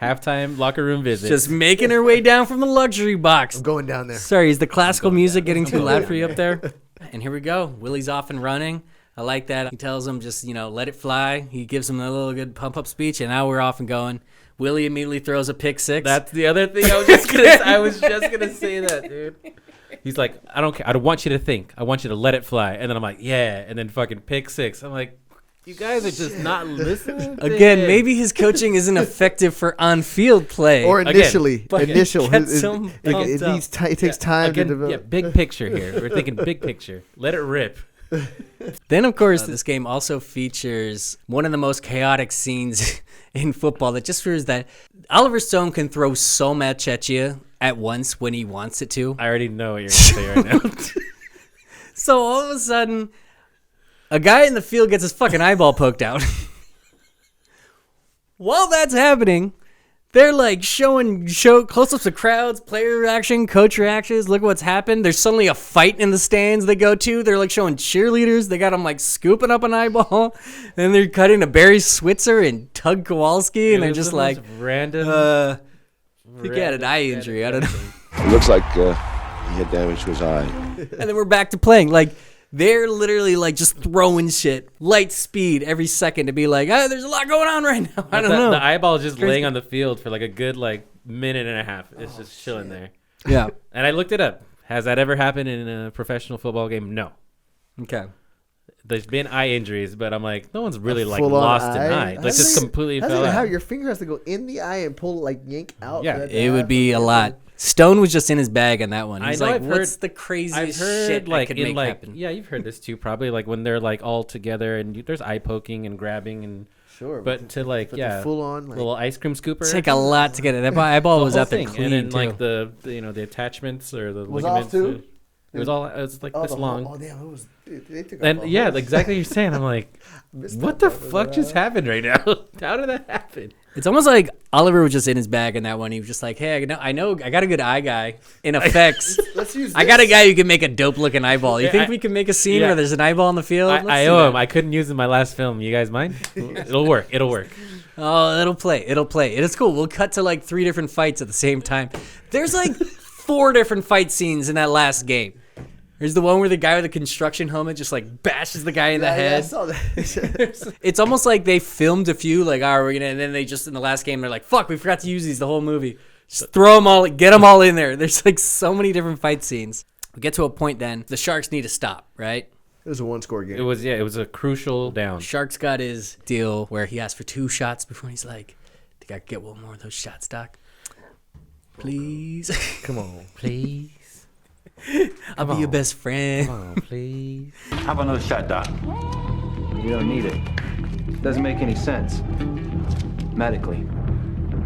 Halftime locker room visit. Just making her way down from the luxury box. I'm going down there. Sorry, is the classical music getting too loud for you up there? And here we go. Willie's off and running. I like that. He tells him just, let it fly. He gives him a little good pump-up speech, and now we're off and going. Willie immediately throws a pick six. That's the other thing I was just gonna say that, dude. He's like, I don't care. I don't want you to think. I want you to let it fly. And then I'm like, yeah. And then fucking pick six. I'm like, you guys are just not listening. Again, maybe his coaching isn't effective for on-field play. Or initially. It takes time to develop. Yeah, big picture here. We're thinking big picture. Let it rip. Then, of course, this game also features one of the most chaotic scenes in football that just proves that Oliver Stone can throw so much at you at once when he wants it to. I already know what you're going to say right now. So all of a sudden, a guy in the field gets his fucking eyeball poked out. While that's happening, they're like showing close-ups of crowds, player reaction, coach reactions. Look what's happened. There's suddenly a fight in the stands they go to. They're like showing cheerleaders. They got them like scooping up an eyeball. Then they're cutting to Barry Switzer and Tug Kowalski, and they're just like, random. He got an eye injury. I don't know. It looks like he had damage to his eye. And then we're back to playing. Like, they're literally like just throwing shit, light speed every second to be like, there's a lot going on right now. I don't know. The eyeball is just laying on the field for like a good minute and a half. It's just chilling there. Yeah. And I looked it up. Has that ever happened in a professional football game? No. Okay. There's been eye injuries, but I'm like, no one's really like lost an eye. Like just completely fell out. How your finger has to go in the eye and pull yank out. Yeah, it would be a lot. Stone was just in his bag on that one. He's like, what's the craziest shit like that could make happen? Yeah, you've heard this too, probably. Like when they're like all together and there's eye poking and grabbing and sure. But to like full on little ice cream scooper. Take a lot to get it. That eyeball was out there and clean then too. like the the attachments or the was ligaments. Off too? It was like this long. Oh damn! It was. They took and off yeah, exactly what you're saying. I'm like, what the fuck just happened right now? How did that happen? It's almost like Oliver was just in his bag in that one. He was just like, hey, I know, I got a good eye guy in effects. Let's use. I got a guy who can make a dope looking eyeball. You think we can make a scene where there's an eyeball on the field? I owe him. I couldn't use it in my last film. You guys mind? It'll work. Oh, it'll play. It is cool. We'll cut to like 3 different fights at the same time. There's like 4 different fight scenes in that last game. There's the one where the guy with the construction helmet just like bashes the guy in the head. Yeah, I saw that. It's almost like they filmed a few, like, all right, we're gonna, and then they just in the last game they're like, fuck, we forgot to use these the whole movie. Just throw them all, get them all in there. There's like so many different fight scenes. We get to a point then, the Sharks need to stop, right? It was a one-score game. It was a crucial down. Shark's got his deal where he asked for 2 shots before he's like, I think I could get one more of those shots, Doc. Please. Come on. Please. I'll be your best friend. Come on, please. How about another shot, Doc? You don't need it. Doesn't make any sense. Medically.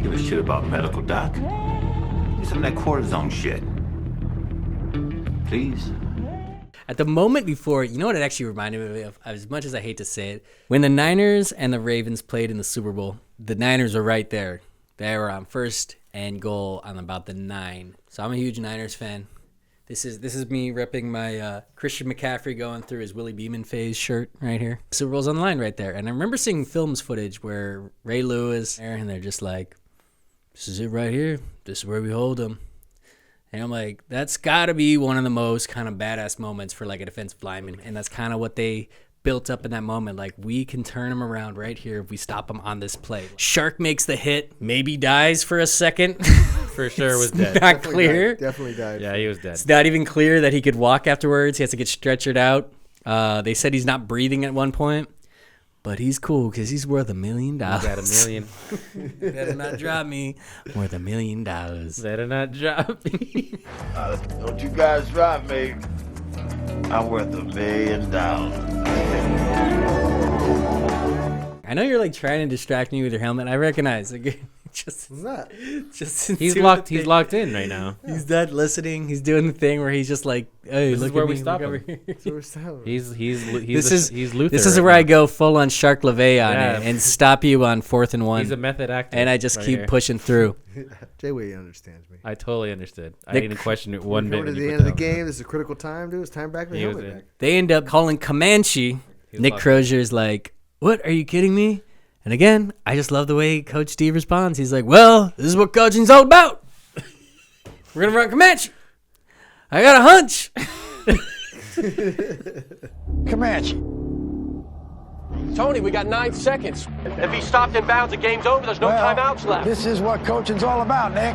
Give a shit about medical, Doc. Do some of that cortisone shit. Please. At the moment before, you know what it actually reminded me of, as much as I hate to say it? When the Niners and the Ravens played in the Super Bowl, the Niners were right there. They were on 1st and goal on about the 9. So I'm a huge Niners fan. This is me repping my Christian McCaffrey going through his Willie Beamen phase shirt right here. Super Bowl's on the line right there. And I remember seeing films footage where Ray Lewis there, and they're just like, this is it right here. This is where we hold them. And I'm like, that's got to be one of the most kind of badass moments for like a defensive lineman. And that's kind of what they built up in that moment. Like, we can turn him around right here if we stop him on this play. Shark makes the hit, maybe dies for a second. For sure was dead. Not clear. Definitely died. Yeah, he was dead. It's not even clear that he could walk afterwards. He has to get stretchered out. They said he's not breathing at one point. But he's cool because he's worth $1 million. He got $1 million. Better not drop me. Worth $1 million. Better not drop me. Don't you guys drop me. I'm worth $1 million. I know you're like trying to distract me with your helmet. I recognize. Like, just he's locked in right now. He's not listening. He's doing the thing where he's just like, hey, This look is where at we me, stop look him. over here. He's Luther. This is right where now. I go full on Shark LeVay on it and stop you on 4th and 1. He's a method actor. And I just right keep here. pushing through. Jay-Way understands me. I totally understood. I didn't question it one bit. Coming to when the you end put of the that on. game. This is a critical time, dude. It's time back for the helmet back. They end up calling Comanche. Nick locked Crozier's like, what? Are you kidding me? And again, I just love the way Coach Steve responds. He's like, well, this is what coaching's all about. We're going to run Comanche. I got a hunch. Comanche. Tony, we got 9 seconds. If he stopped in bounds, the game's over. There's no timeouts left. This is what coaching's all about, Nick.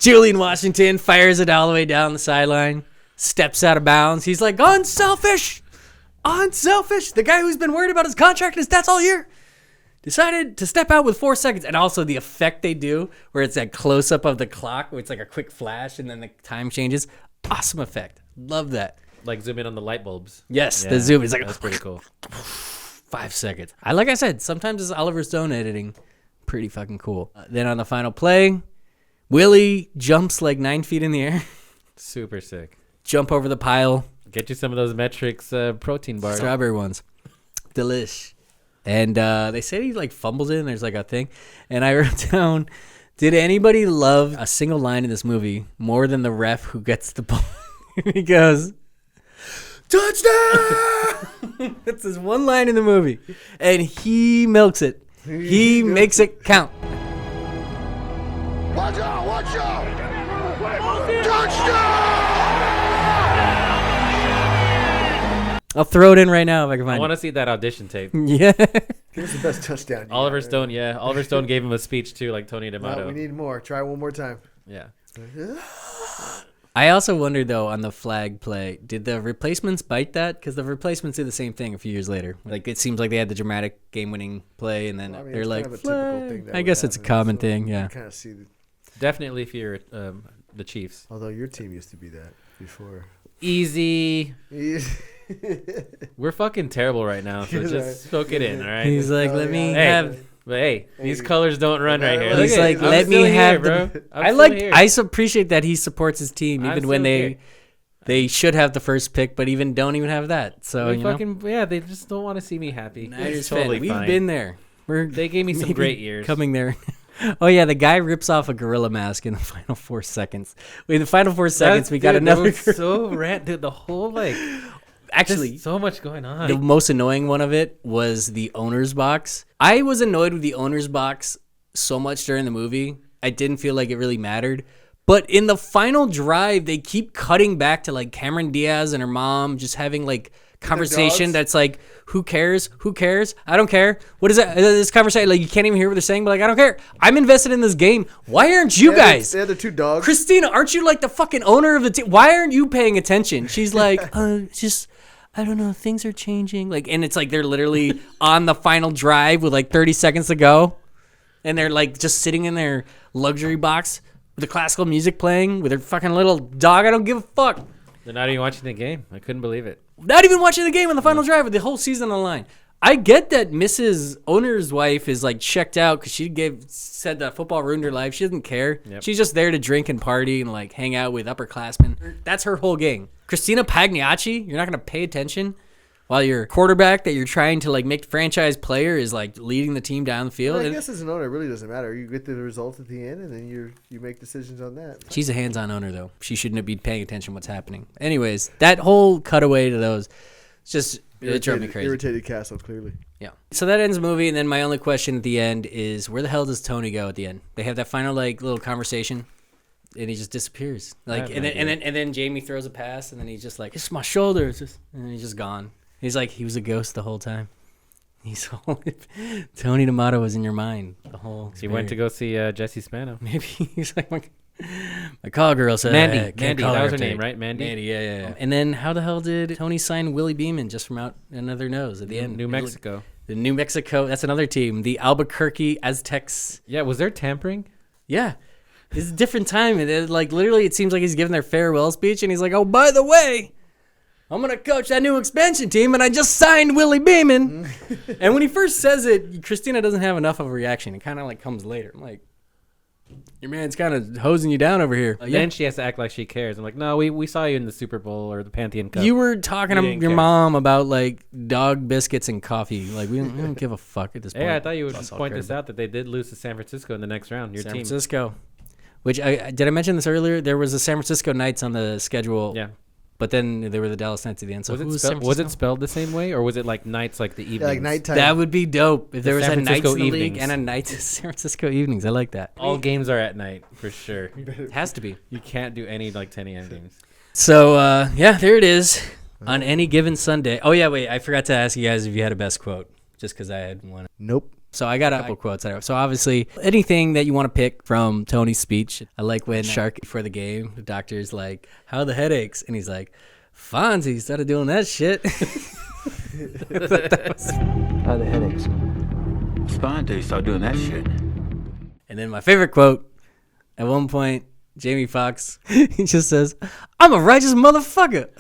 Julian Washington fires it all the way down the sideline, steps out of bounds. He's like, unselfish. The guy who's been worried about his contract and his stats all year decided to step out with 4 seconds. And also the effect they do where it's that close-up of the clock where it's like a quick flash and then the time changes. Awesome effect. Love that. Like zoom in on the light bulbs. Yes, the zoom is like that's pretty cool. 5 seconds. Like I said, sometimes it's Oliver Stone editing. Pretty fucking cool. Then on the final play, Willie jumps like 9 feet in the air. Super sick. Jump over the pile. Get you some of those Metrics protein bars. Strawberry ones. Delish. And they say he like fumbles it and there's like a thing. And I wrote down, did anybody love a single line in this movie more than the ref who gets the ball? He goes, touchdown! That's his one line in the movie. And he milks it. He makes it count. Watch out! Watch out! Touchdown! I'll throw it in right now if I can find I it. want to see that audition tape. Yeah. Give us the best touchdown. Oliver Stone, yeah. Oliver Stone gave him a speech too, like Tony D'Amato. We need more. Try one more time. Yeah. I also wondered, though, on the flag play, did the replacements bite that? Because the replacements did the same thing a few years later. Like, it seems like they had the dramatic game-winning play, and then they're like, kind of a typical thing that I would guess it's a happen, common so thing, you yeah. kind of see Definitely if you're the Chiefs. Although your team used to be that before. Easy. We're fucking terrible right now, so just soak it in, all right? He's like, let me have... But hey, these colors don't run right here. He's like, let me have the... I appreciate that he supports his team, even when they should have the first pick, but even don't even have that. So, you know? Yeah, they just don't want to see me happy. Niners totally fan. We've been there. They gave me some great years. Coming there. Oh, yeah, the guy rips off a gorilla mask in the final 4 seconds. In the final 4 seconds, we got another... That was so rant, dude. The whole, like... Actually, so much going on. The most annoying one of it was the owner's box. I was annoyed with the owner's box so much during the movie. I didn't feel like it really mattered. But in the final drive, they keep cutting back to like Cameron Diaz and her mom just having like conversation that's like, who cares? Who cares? I don't care. What is that? This conversation, like you can't even hear what they're saying, but like, I don't care. I'm invested in this game. Why aren't you guys? They're the two dogs. Christina, aren't you like the fucking owner of the team? Why aren't you paying attention? She's like, I don't know, things are changing. Like, and it's like they're literally on the final drive with like 30 seconds to go. And they're like just sitting in their luxury box with the classical music playing with their fucking little dog. I don't give a fuck. They're not even watching the game. I couldn't believe it. Not even watching the game on the final drive with the whole season on the line. I get that Mrs. Owner's wife is like checked out because said that football ruined her life. She doesn't care. Yep. She's just there to drink and party and like hang out with upperclassmen. That's her whole gang. Christina Pagniacci, you're not going to pay attention while your quarterback that you're trying to like make franchise player is like leading the team down the field. Well, I guess as an owner, it really doesn't matter. You get the result at the end, and then you make decisions on that. She's a hands-on owner, though. She shouldn't be paying attention to what's happening. Anyways, that whole cutaway to those, it's just it drove me crazy. Irritated Castle, clearly. Yeah. So that ends the movie, and then my only question at the end is, where the hell does Tony go at the end? They have that final like little conversation, and he just disappears. Like, and then Jamie throws a pass, and then he's just like, "It's my shoulder," and then he's just gone. He's like, he was a ghost the whole time. Tony D'Amato was in your mind the whole. He went to go see Jesse Spano. Maybe he's like my call girl said Mandy. That was her name, right? Mandy. Yeah. And then how the hell did Tony sign Willie Beamen just from out another nose at the end? New Mexico. The New Mexico. That's another team. The Albuquerque Aztecs. Yeah. Was there tampering? Yeah. It's a different time. And like literally, it seems like he's giving their farewell speech, and he's like, "Oh, by the way, I'm going to coach that new expansion team, and I just signed Willie Beamen." And when he first says it, Christina doesn't have enough of a reaction. It kind of like comes later. I'm like, your man's kind of hosing you down over here. Then she has to act like she cares. I'm like, no, we saw you in the Super Bowl or the Pantheon Cup. You were talking to your mom about like dog biscuits and coffee. Like, we don't give a fuck at this point. Yeah, I thought you would point this out that they did lose to San Francisco in the next round. Your San team. Francisco. Which, did I mention this earlier? There was the San Francisco Knights on the schedule. Yeah. But then there were the Dallas Knights at the end. So was it spelled the same way, or was it like Knights like the evenings? Yeah, like nighttime. That would be dope if there was a Knights in the league evenings. and a Knights San Francisco evenings. I like that. All games are at night for sure. It has to be. You can't do any like 10 a.m. games. So yeah, there it is. On any given Sunday. Oh yeah, wait. I forgot to ask you guys if you had a best quote, just because I had one. Nope. So I got a couple quotes. So obviously, anything that you want to pick from Tony's speech. I like when Shark before the game, the doctor's like, "How are the headaches?" And he's like, "Fonzie started doing that shit." How are the headaches? Fonzie started doing that shit. And then my favorite quote, at one point, Jamie Foxx, he just says, "I'm a righteous motherfucker."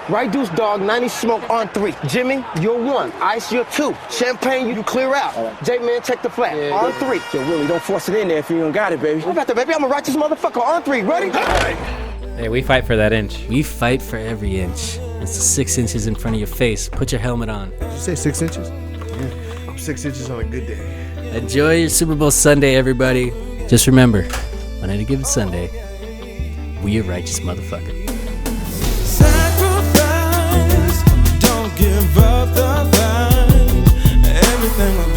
Right deuce, dog, 90 smoke on 3. Jimmy, you're 1. Ice, you're 2. Champagne, you clear out. J-Man, check the flat. Yeah, on 3. Yo, Willie, don't force it in there if you don't got it, baby. I got that, baby. I'm a righteous motherfucker on 3. Ready? Hey, we fight for that inch. We fight for every inch. It's 6 inches in front of your face. Put your helmet on. Did you say 6 inches? Yeah. I'm 6 inches on a good day. Enjoy your Super Bowl Sunday, everybody. Just remember, on any given Sunday, we a righteous motherfucker. Sacrifice, don't give up the fight. Everything will